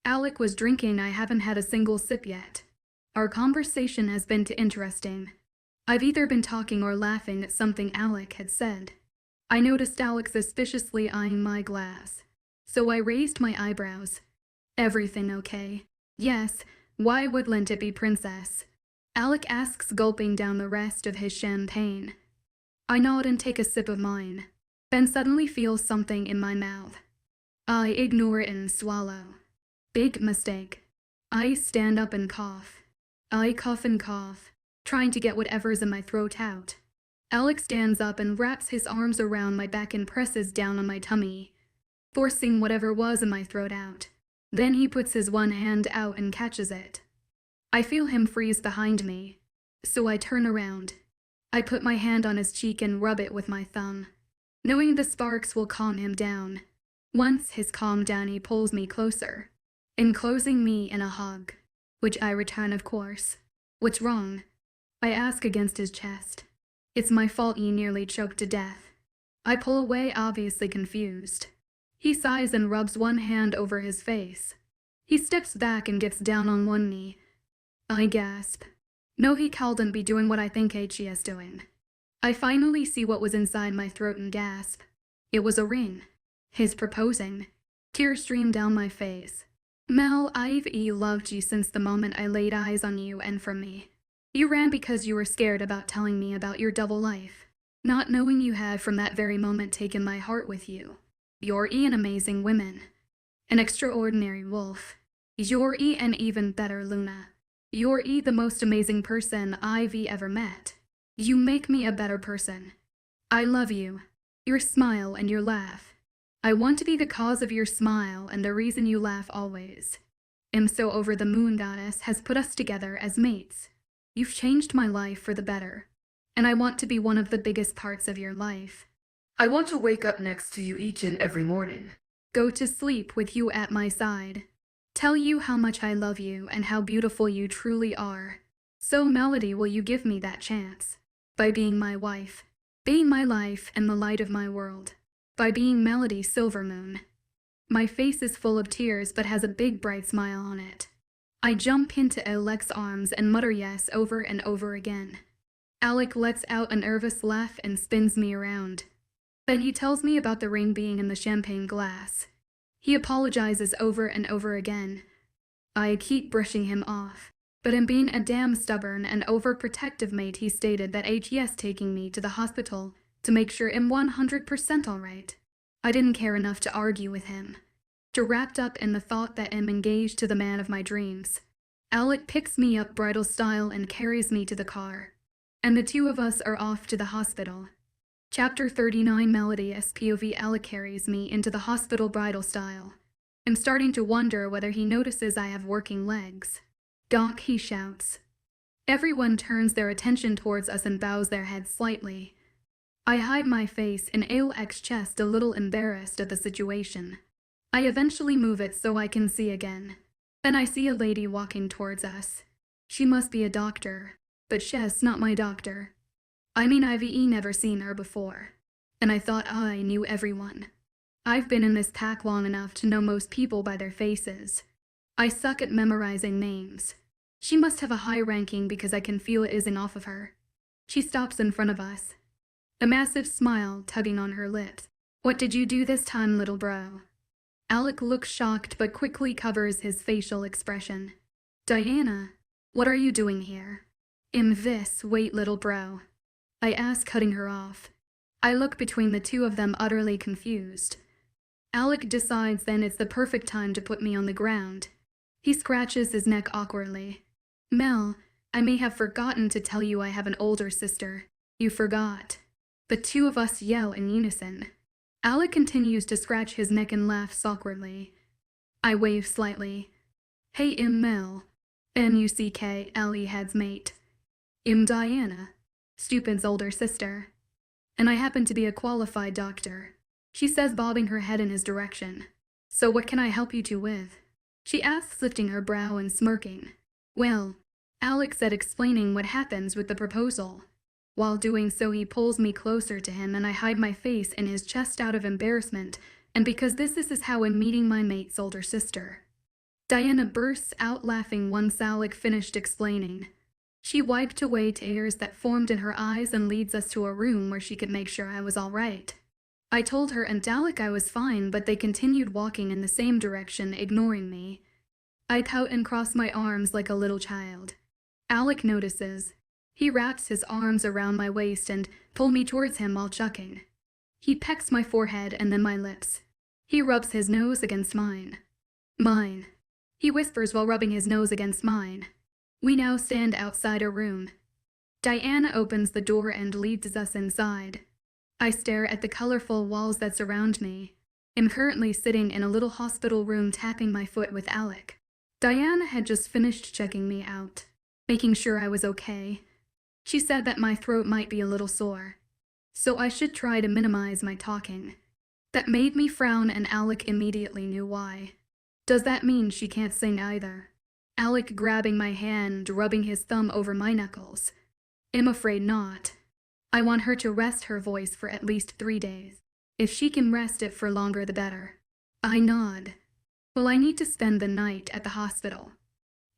Alec was drinking. I haven't had a single sip yet. Our conversation has been too interesting. I've either been talking or laughing at something Alec had said. I noticed Alec suspiciously eyeing my glass, so I raised my eyebrows. Everything okay? Yes, why wouldn't it be, princess? Alec asks, gulping down the rest of his champagne. I nod and take a sip of mine, then suddenly feel something in my mouth. I ignore it and swallow. Big mistake. I stand up and cough. I cough and cough, trying to get whatever's in my throat out. Alec stands up and wraps his arms around my back and presses down on my tummy, forcing whatever was in my throat out. Then he puts his one hand out and catches it. I feel him freeze behind me, so I turn around. I put my hand on his cheek and rub it with my thumb. knowing the sparks will calm him down. Once he's calmed down, he pulls me closer, enclosing me in a hug, which I return, of course. "What's wrong?" I ask against his chest. "It's my fault you nearly choked to death." I pull away, obviously confused. He sighs and rubs one hand over his face. He steps back and gets down on one knee. I gasp. No, he couldn't be doing what I think he's doing. I finally see what was inside my throat and gasp. It was a ring. His proposing. Tears stream down my face. "Mel, I've loved you since the moment I laid eyes on you and from me. You ran because you were scared about telling me about your double life, not knowing you had from that very moment taken my heart with you. You're an amazing woman. An extraordinary wolf. You're an even better Luna. You're the most amazing person I've ever met. You make me a better person. I love you. Your smile and your laugh. I want to be the cause of your smile and the reason you laugh always. I'm so over the moon goddess has put us together as mates. You've changed my life for the better, and I want to be one of the biggest parts of your life. I want to wake up next to you each and every morning. Go to sleep with you at my side. Tell you how much I love you and how beautiful you truly are. So, Melody, will you give me that chance? By being my wife, being my life and the light of my world. By being Melody Silvermoon." My face is full of tears but has a big bright smile on it. I jump into Alec's arms and mutter yes over and over again. Alec lets out a nervous laugh and spins me around. Then he tells me about the ring being in the champagne glass. He apologizes over and over again. I keep brushing him off, but in being a damn stubborn and overprotective mate, he stated that he's taking me to the hospital to make sure I'm 100% alright. I didn't care enough to argue with him. Too wrapped up in the thought that I'm engaged to the man of my dreams. Alec picks me up bridal style and carries me to the car. And the two of us are off to the hospital. Chapter 39 Melody's POV. Alec carries me into the hospital bridal style. I'm starting to wonder whether he notices I have working legs. "Doc," he shouts. Everyone turns their attention towards us and bows their heads slightly. I hide my face in Alec's chest, a little embarrassed at the situation. I eventually move it so I can see again. Then I see a lady walking towards us. She must be a doctor, but she's not my doctor. I mean, I've never seen her before, and I thought I knew everyone. I've been in this pack long enough to know most people by their faces. I suck at memorizing names. She must have a high ranking because I can feel it isn't off of her. She stops in front of us. A massive smile tugging on her lips. "What did you do this time, little bro?" Alec looks shocked but quickly covers his facial expression. "Diana, what are you doing here?" Wait, little bro," I ask, cutting her off. I look between the two of them, utterly confused. Alec decides then it's the perfect time to put me on the ground. He scratches his neck awkwardly. "Mel, I may have forgotten to tell you I have an older sister." "You forgot." The two of us yell in unison. Alec continues to scratch his neck and laughs awkwardly. I wave slightly. "Hey, Mel." Muck, Ellie head's mate. Diana, Stupid's older sister. "And I happen to be a qualified doctor," she says, bobbing her head in his direction. "So what can I help you two with?" she asks, lifting her brow and smirking. "Well," Alec said, explaining what happens with the proposal. While doing so, he pulls me closer to him and I hide my face in his chest out of embarrassment, and because this is how I'm meeting my mate's older sister. Diana bursts out laughing once Alec finished explaining. She wiped away tears that formed in her eyes and leads us to a room where she could make sure I was all right. I told her and Alec I was fine, but they continued walking in the same direction, ignoring me. I pout and cross my arms like a little child. Alec notices. He wraps his arms around my waist and pulls me towards him while chucking. He pecks my forehead and then my lips. He rubs his nose against mine. "Mine," he whispers while rubbing his nose against mine. We now stand outside a room. Diana opens the door and leads us inside. I stare at the colorful walls that surround me. I'm currently sitting in a little hospital room, tapping my foot with Alec. Diana had just finished checking me out, making sure I was okay. She said that my throat might be a little sore. so I should try to minimize my talking. That made me frown, and Alec immediately knew why. Does that mean she can't sing either? Alec grabbing my hand, rubbing his thumb over my knuckles. I'm afraid not. I want her to rest her voice for at least 3 days. If she can rest it for longer, the better. I nod. Well, I need to spend the night at the hospital.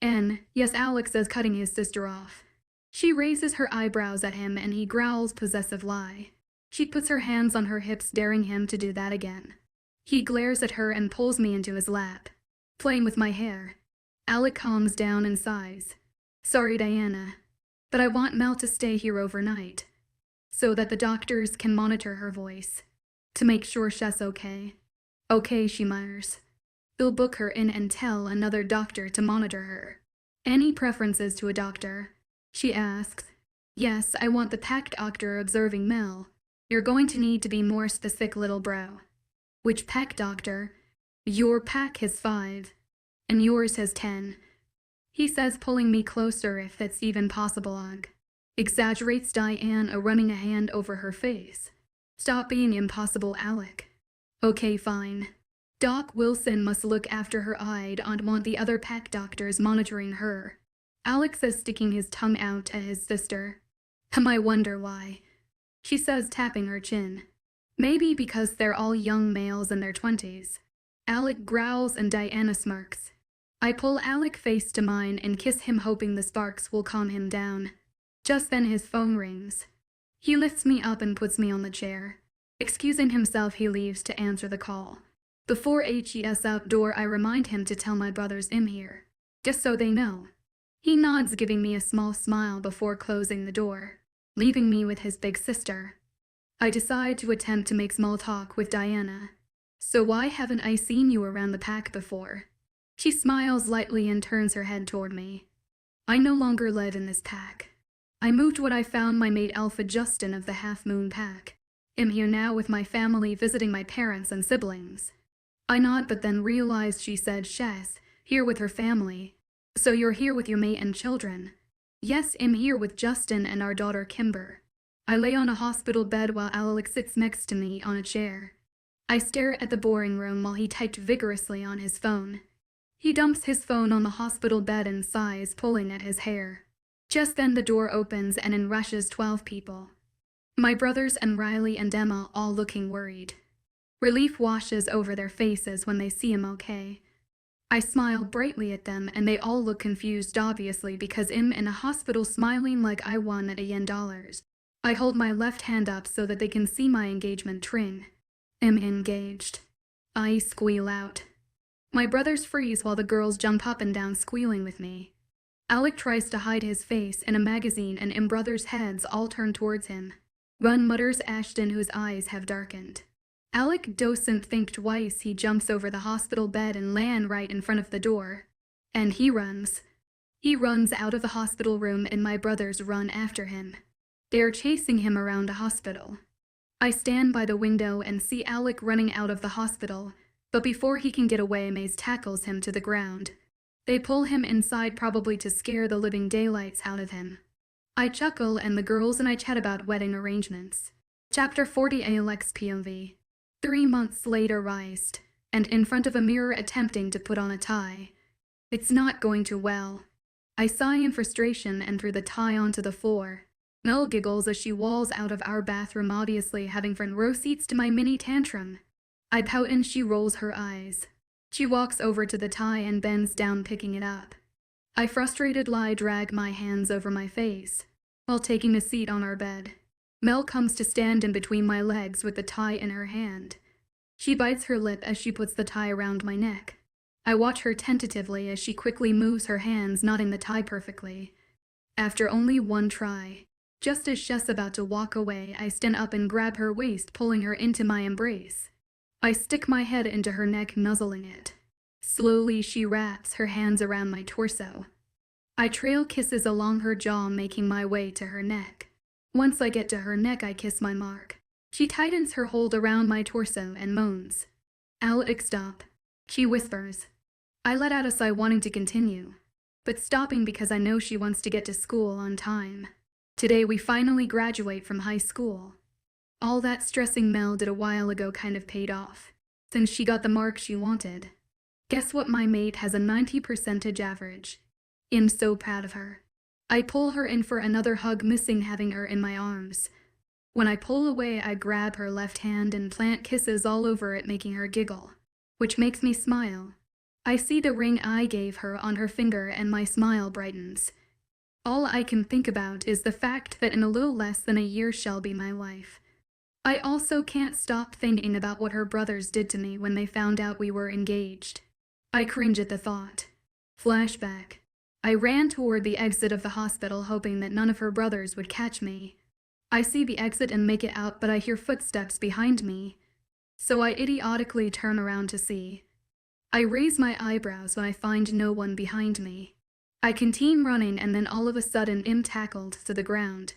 And, yes, Alec says, cutting his sister off. She raises her eyebrows at him and he growls possessive lie. She puts her hands on her hips, daring him to do that again. He glares at her and pulls me into his lap, playing with my hair. Alec calms down and sighs. Sorry, Diana, but I want Mel to stay here overnight, so that the doctors can monitor her voice, to make sure she's okay. Okay, she mutters. They'll book her in and tell another doctor to monitor her. Any preferences to a doctor? She asks. Yes, I want the pack doctor observing Mel. You're going to need to be more specific, little bro. Which pack doctor? Your pack has 5, and yours has 10. He says, pulling me closer, if that's even possible, Ugh. Exaggerates Diana, running a hand over her face. Stop being impossible, Alec. Okay, fine. Doc Wilson must look after her. I don't want the other pack doctors monitoring her. Alec says, sticking his tongue out at his sister. I wonder why. She says, tapping her chin. Maybe because they're all young males in their 20s. Alec growls and Diana smirks. I pull Alec face to mine and kiss him, hoping the sparks will calm him down. Just then his phone rings. He lifts me up and puts me on the chair. Excusing himself, he leaves to answer the call. Before HES outdoor, I remind him to tell my brothers I'm here, just so they know. He nods, giving me a small smile before closing the door, leaving me with his big sister. I decide to attempt to make small talk with Diana. So why haven't I seen you around the pack before? She smiles lightly and turns her head toward me. I no longer live in this pack. I moved when I found my mate Alpha Justin of the Half Moon Pack. I'm here now with my family, visiting my parents and siblings. I nod, but then realized she said she's here with her family. So you're here with your mate and children? Yes, I'm here with Justin and our daughter Kimber. I lay on a hospital bed while Alec sits next to me on a chair. I stare at the boring room while he typed vigorously on his phone. He dumps his phone on the hospital bed and sighs, pulling at his hair. Just then the door opens and in rushes 12 people. My brothers and Riley and Emma, all looking worried. Relief washes over their faces when they see him okay. I smile brightly at them and they all look confused, obviously, because I'm in a hospital, smiling like I won at $1. I hold my left hand up so that they can see my engagement ring. I'm engaged. I squeal out. My brothers freeze while the girls jump up and down, squealing with me. Alec tries to hide his face in a magazine and M brothers' heads all turn towards him. Run, mutters Ashton, whose eyes have darkened. Alec doesn't think twice. He jumps over the hospital bed and lands right in front of the door. And he runs. He runs out of the hospital room and my brothers run after him. They are chasing him around the hospital. I stand by the window and see Alec running out of the hospital, but before he can get away, Maze tackles him to the ground. They pull him inside, probably to scare the living daylights out of him. I chuckle and the girls and I chat about wedding arrangements. Chapter 40, Alec's POV. 3 months later, Reist, and in front of a mirror attempting to put on a tie. It's not going too well. I sigh in frustration and threw the tie onto the floor. Mel giggles as she walls out of our bathroom, obviously having front row seats to my mini tantrum. I pout and she rolls her eyes. She walks over to the tie and bends down, picking it up. I frustratedly drag my hands over my face while taking a seat on our bed. Mel comes to stand in between my legs with the tie in her hand. She bites her lip as she puts the tie around my neck. I watch her tentatively as she quickly moves her hands, knotting the tie perfectly. After only one try, just as she's about to walk away, I stand up and grab her waist, pulling her into my embrace. I stick my head into her neck, nuzzling it. Slowly, she wraps her hands around my torso. I trail kisses along her jaw, making my way to her neck. Once I get to her neck, I kiss my mark. She tightens her hold around my torso and moans. Alec, stop, she whispers. I let out a sigh, wanting to continue, but stopping because I know she wants to get to school on time. Today we finally graduate from high school. All that stressing Mel did a while ago kind of paid off, since she got the mark she wanted. Guess what, my mate has a 90% average. I'm so proud of her. I pull her in for another hug, missing having her in my arms. When I pull away, I grab her left hand and plant kisses all over it, making her giggle, which makes me smile. I see the ring I gave her on her finger and my smile brightens. All I can think about is the fact that in a little less than a year she'll be my wife. I also can't stop thinking about what her brothers did to me when they found out we were engaged. I cringe at the thought. Flashback. I ran toward the exit of the hospital, hoping that none of her brothers would catch me. I see the exit and make it out, but I hear footsteps behind me, so I idiotically turn around to see. I raise my eyebrows when I find no one behind me. I continue running, and then all of a sudden I'm tackled to the ground.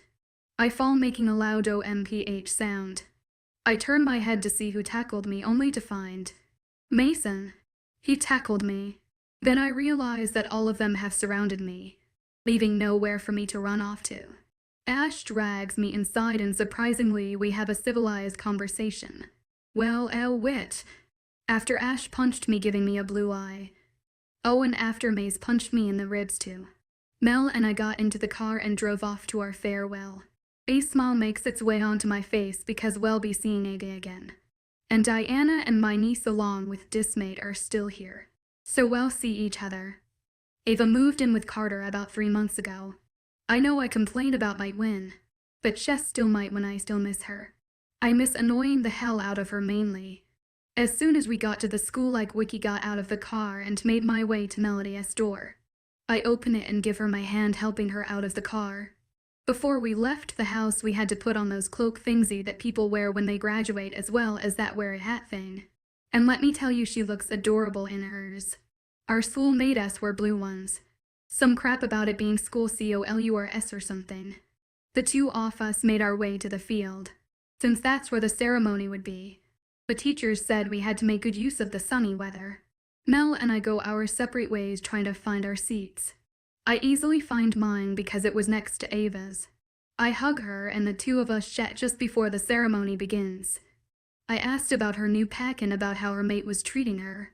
I fall, making a loud OMPH sound. I turn my head to see who tackled me, only to find Mason. He tackled me. Then I realize that all of them have surrounded me, leaving nowhere for me to run off to. Ash drags me inside, and surprisingly we have a civilized conversation. Well, wit. After Ash punched me, giving me a blue eye. Oh, and after Maze punched me in the ribs too. Mel and I got into the car and drove off to our farewell. A smile makes its way onto my face because we'll be seeing Ada again. And Diana and my niece along with Dismate are still here, so we'll see each other. Ava moved in with Carter about 3 months ago. I know I complained about my win, but Jess still might when I still miss her. I miss annoying the hell out of her mainly. As soon as we got to the school, like Wiki got out of the car and made my way to Melody's door. I open it and give her my hand, helping her out of the car. Before we left the house, we had to put on those cloak thingsy that people wear when they graduate, as well as that wear a hat thing. And let me tell you, she looks adorable in hers. Our school made us wear blue ones. Some crap about it being school COLURS or something. The two of us made our way to the field, since that's where the ceremony would be. The teachers said we had to make good use of the sunny weather. Mel and I go our separate ways, trying to find our seats. I easily find mine because it was next to Ava's. I hug her and the two of us chat just before the ceremony begins. I asked about her new pack and about how her mate was treating her.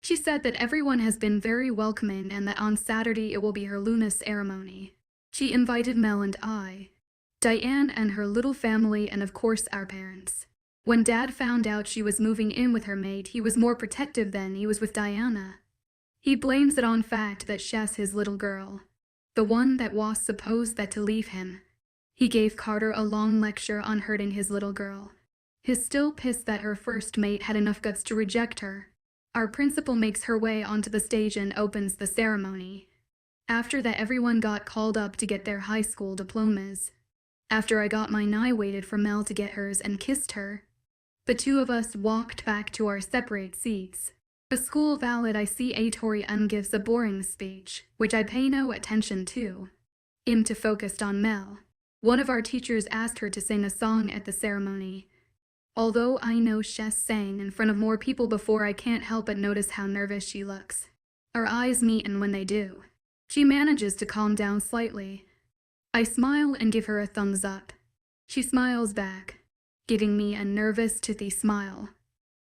She said that everyone has been very welcoming and that on Saturday it will be her Luna ceremony. She invited Mel and I, Diane and her little family, and of course our parents. When Dad found out she was moving in with her mate, he was more protective than he was with Diana. He blames it on fact that she's his little girl, the one that was supposed that to leave him. He gave Carter a long lecture on hurting his little girl. He's still pissed that her first mate had enough guts to reject her. Our principal makes her way onto the stage and opens the ceremony. After that, everyone got called up to get their high school diplomas. After I got mine, I waited for Mel to get hers and kissed her. The two of us walked back to our separate seats. The school valet, I see Tori gives a boring speech, which I pay no attention to. I'm too focused on Mel. One of our teachers asked her to sing a song at the ceremony. Although I know she's sang in front of more people before, I can't help but notice how nervous she looks. Our eyes meet, and when they do, she manages to calm down slightly. I smile and give her a thumbs up. She smiles back, giving me a nervous, toothy smile.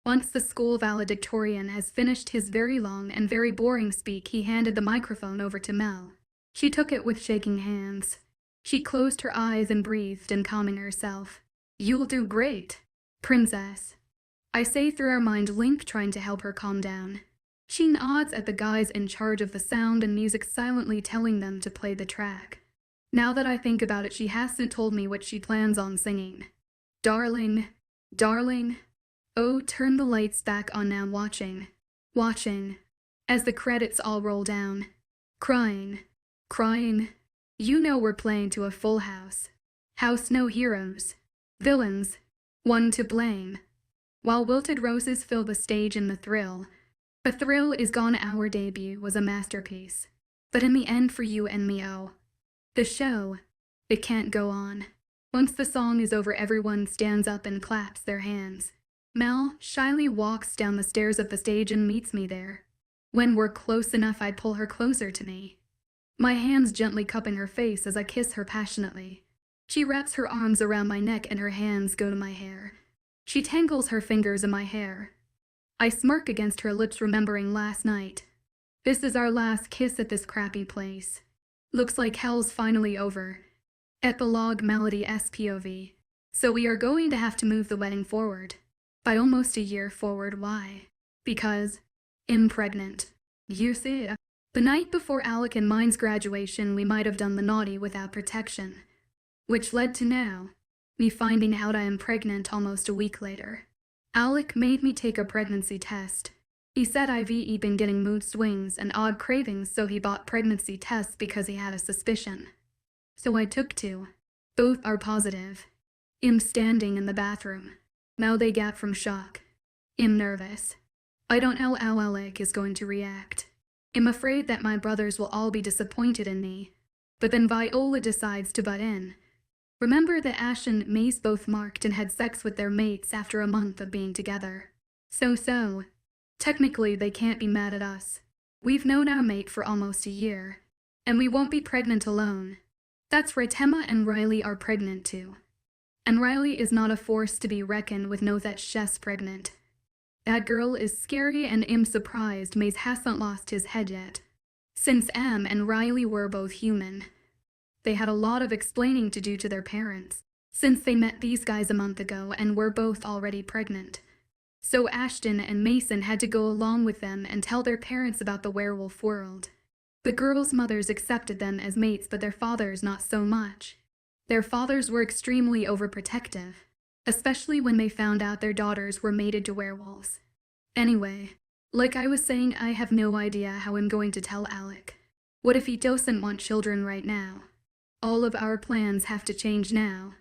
Once the school valedictorian has finished his very long and very boring speech, he handed the microphone over to Mel. She took it with shaking hands. She closed her eyes and breathed in, calming herself. "You'll do great, princess," I say through our mind link, trying to help her calm down. She nods at the guys in charge of the sound and music, silently telling them to play the track. Now that I think about it, she hasn't told me what she plans on singing. Darling, darling. Oh, turn the lights back on now, watching, as the credits all roll down. Crying, you know we're playing to a full house. No heroes, villains, one to blame. While wilted roses fill the stage in the thrill is gone. Our debut was a masterpiece. But in the end, for you and me, the show, it can't go on. Once the song is over, everyone stands up and claps their hands. Mel shyly walks down the stairs of the stage and meets me there. When we're close enough, I pull her closer to me, my hands gently cupping her face as I kiss her passionately. She wraps her arms around my neck and her hands go to my hair. She tangles her fingers in my hair. I smirk against her lips, remembering last night. This is our last kiss at this crappy place. Looks like hell's finally over. Epilogue Melody SPOV. So we are going to have to move the wedding forward. By almost a year forward. Why? Because I'm pregnant. You see, the night before Alec and mine's graduation, we might have done the naughty without protection. Which led to now, me finding out I am pregnant almost a week later. Alec made me take a pregnancy test. He said I've been getting mood swings and odd cravings, so he bought pregnancy tests because he had a suspicion. So I took two. Both are positive. I'm standing in the bathroom. Now they gap from shock. I'm nervous. I don't know how Alec is going to react. I'm afraid that my brothers will all be disappointed in me. But then Viola decides to butt in. Remember that Ash and Mace both marked and had sex with their mates after a month of being together. So, technically they can't be mad at us. We've known our mate for almost a year. And we won't be pregnant alone. That's right, Emma and Riley are pregnant too. And Riley is not a force to be reckoned with, know that she's pregnant. That girl is scary, and I'm surprised Mace hasn't lost his head yet. Since Em and Riley were both human, they had a lot of explaining to do to their parents, since they met these guys a month ago and were both already pregnant. So Ashton and Mason had to go along with them and tell their parents about the werewolf world. The girls' mothers accepted them as mates, but their fathers not so much. Their fathers were extremely overprotective, especially when they found out their daughters were mated to werewolves. Anyway, like I was saying, I have no idea how I'm going to tell Alec. What if he doesn't want children right now? All of our plans have to change now.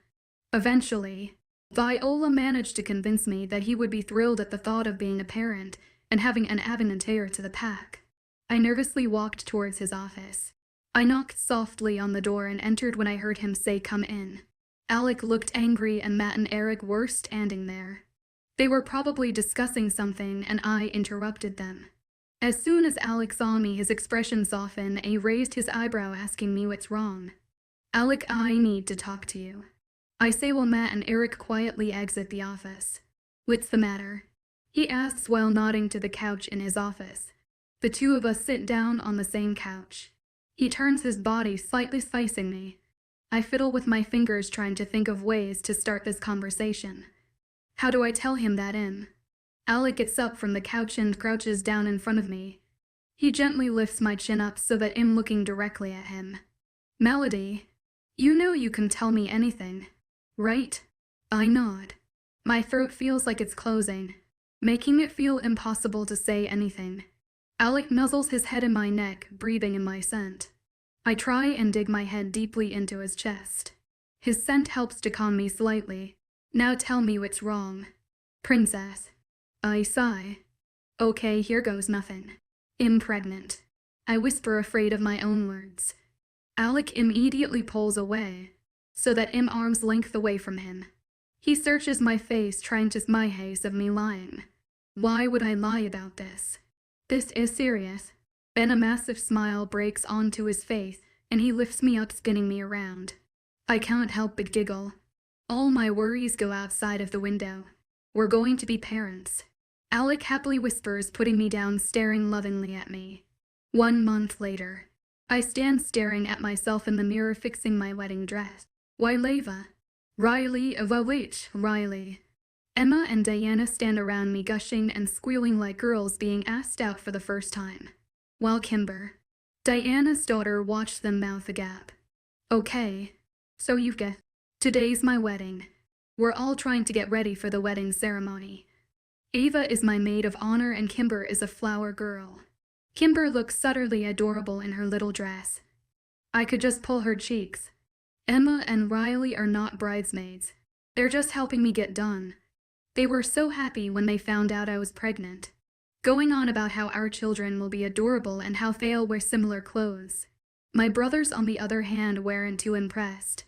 Eventually, Viola managed to convince me that he would be thrilled at the thought of being a parent and having an avenant heir to the pack. I nervously walked towards his office. I knocked softly on the door and entered when I heard him say, "Come in." Alec looked angry and Matt and Eric were standing there. They were probably discussing something and I interrupted them. As soon as Alec saw me, his expression softened and he raised his eyebrow, asking me what's wrong. "Alec, I need to talk to you." I say while Matt and Eric quietly exit the office. "What's the matter?" he asks while nodding to the couch in his office. The two of us sit down on the same couch. He turns his body slightly facing me. I fiddle with my fingers trying to think of ways to start this conversation. How do I tell him that Alec gets up from the couch and crouches down in front of me. He gently lifts my chin up so that I'm looking directly at him. "Melody, you know you can tell me anything, right?" I nod. My throat feels like it's closing, making it feel impossible to say anything. Alec nuzzles his head in my neck, breathing in my scent. I try and dig my head deeply into his chest. His scent helps to calm me slightly. "Now tell me what's wrong." "Princess." I sigh. "Okay, here goes nothing. I'm pregnant." I whisper, afraid of my own words. Alec immediately pulls away, so that I'm arm's length away from him. He searches my face, trying to my haze of me lying. Why would I lie about this? This is serious. Then a massive smile breaks onto his face, and he lifts me up, spinning me around. I can't help but giggle. All my worries go outside of the window. We're going to be parents. Alec happily whispers, putting me down, staring lovingly at me. 1 month later, I stand staring at myself in the mirror, fixing my wedding dress. Why, Leva? Riley, Riley. Emma and Diana stand around me, gushing and squealing like girls being asked out for the first time. While Kimber, Diana's daughter, watched them mouth agape. Okay, so you've guessed. Today's my wedding. We're all trying to get ready for the wedding ceremony. Ava is my maid of honor and Kimber is a flower girl. Kimber looks utterly adorable in her little dress. I could just pull her cheeks. Emma and Riley are not bridesmaids. They're just helping me get done. They were so happy when they found out I was pregnant, going on about how our children will be adorable and how they'll wear similar clothes. My brothers, on the other hand, weren't too impressed.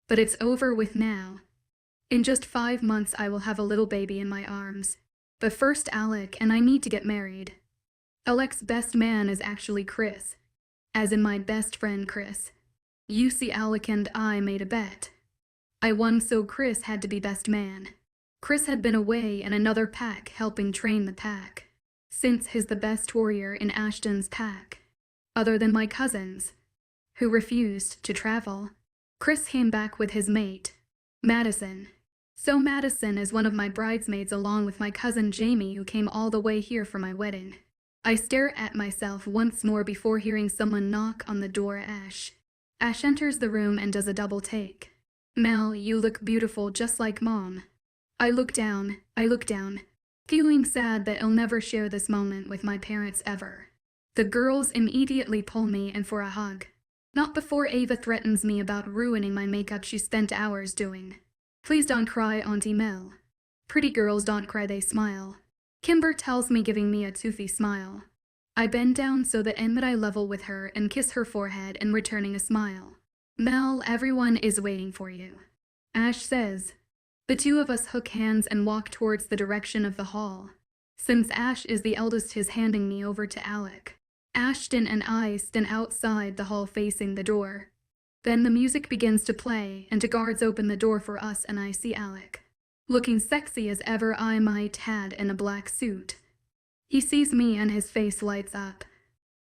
But it's over with now. In just 5 months I will have a little baby in my arms. But first Alec and I need to get married. Alec's best man is actually Chris, as in my best friend Chris. You see, Alec and I made a bet. I won, so Chris had to be best man. Chris had been away in another pack helping train the pack, since he's the best warrior in Ashton's pack, other than my cousins, who refused to travel. Chris came back with his mate, Madison. So Madison is one of my bridesmaids along with my cousin Jamie, who came all the way here for my wedding. I stare at myself once more before hearing someone knock on the door. Ash enters the room and does a double take. Mel, you look beautiful just like Mom. I look down, feeling sad that I'll never share this moment with my parents ever. The girls immediately pull me in for a hug. Not before Ava threatens me about ruining my makeup she spent hours doing. Please don't cry, Auntie Mel. Pretty girls don't cry, they smile. Kimber tells me, giving me a toothy smile. I bend down so that I'm at eye level with her and kiss her forehead and returning a smile. Mel, everyone is waiting for you, Ash says. The two of us hook hands and walk towards the direction of the hall. Since Ash is the eldest, he's handing me over to Alec. Ashton and I stand outside the hall facing the door. Then the music begins to play and the guards open the door for us, and I see Alec, looking sexy as ever, I might add, in a black suit. He sees me and his face lights up.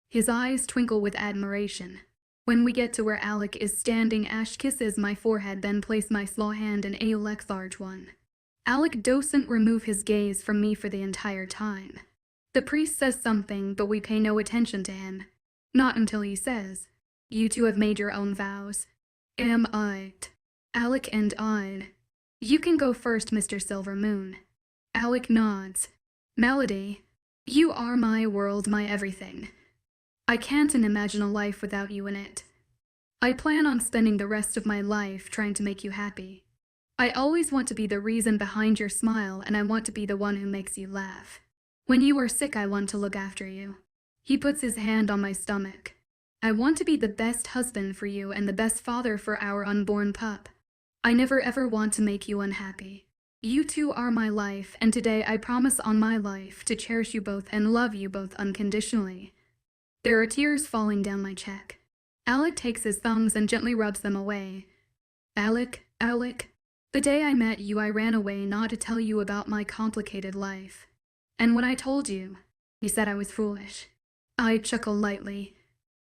His eyes twinkle with admiration. When we get to where Alec is standing, Ash kisses my forehead, then places my small hand in Alec's large one. Alec doesn't remove his gaze from me for the entire time. The priest says something, but we pay no attention to him. Not until he says, "You two have made your own vows." Am I? Alec and I. You can go first, Mr. Silvermoon. Alec nods. Melody, you are my world, my everything. I can't imagine a life without you in it. I plan on spending the rest of my life trying to make you happy. I always want to be the reason behind your smile, and I want to be the one who makes you laugh. When you are sick, I want to look after you. He puts his hand on my stomach. I want to be the best husband for you and the best father for our unborn pup. I never ever want to make you unhappy. You two are my life, and today I promise on my life to cherish you both and love you both unconditionally. There are tears falling down my cheek. Alec takes his thumbs and gently rubs them away. Alec, the day I met you, I ran away not to tell you about my complicated life. And when I told you, you said I was foolish. I chuckled lightly.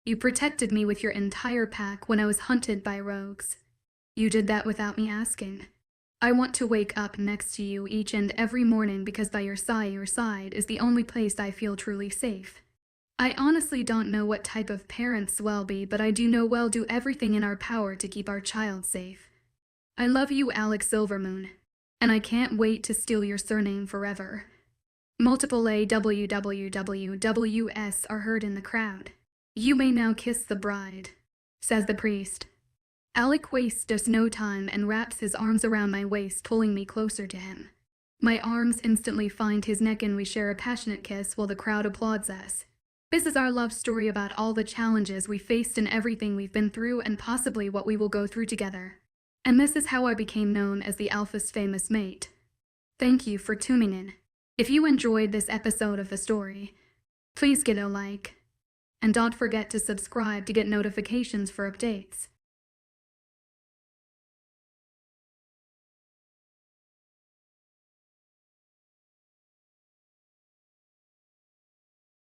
You protected me with your entire pack when I was hunted by rogues. You did that without me asking. I want to wake up next to you each and every morning because by your side is the only place I feel truly safe. I honestly don't know what type of parents we'll be, but I do know we'll do everything in our power to keep our child safe. I love you, Alec Silvermoon, and I can't wait to steal your surname forever. Multiple AWWWWS are heard in the crowd. You may now kiss the bride, says the priest. Alec wastes no time and wraps his arms around my waist, pulling me closer to him. My arms instantly find his neck and we share a passionate kiss while the crowd applauds us. This is our love story about all the challenges we faced and everything we've been through and possibly what we will go through together. And this is how I became known as the Alpha's famous mate. Thank you for tuning in. If you enjoyed this episode of the story, please give it a like. And don't forget to subscribe to get notifications for updates.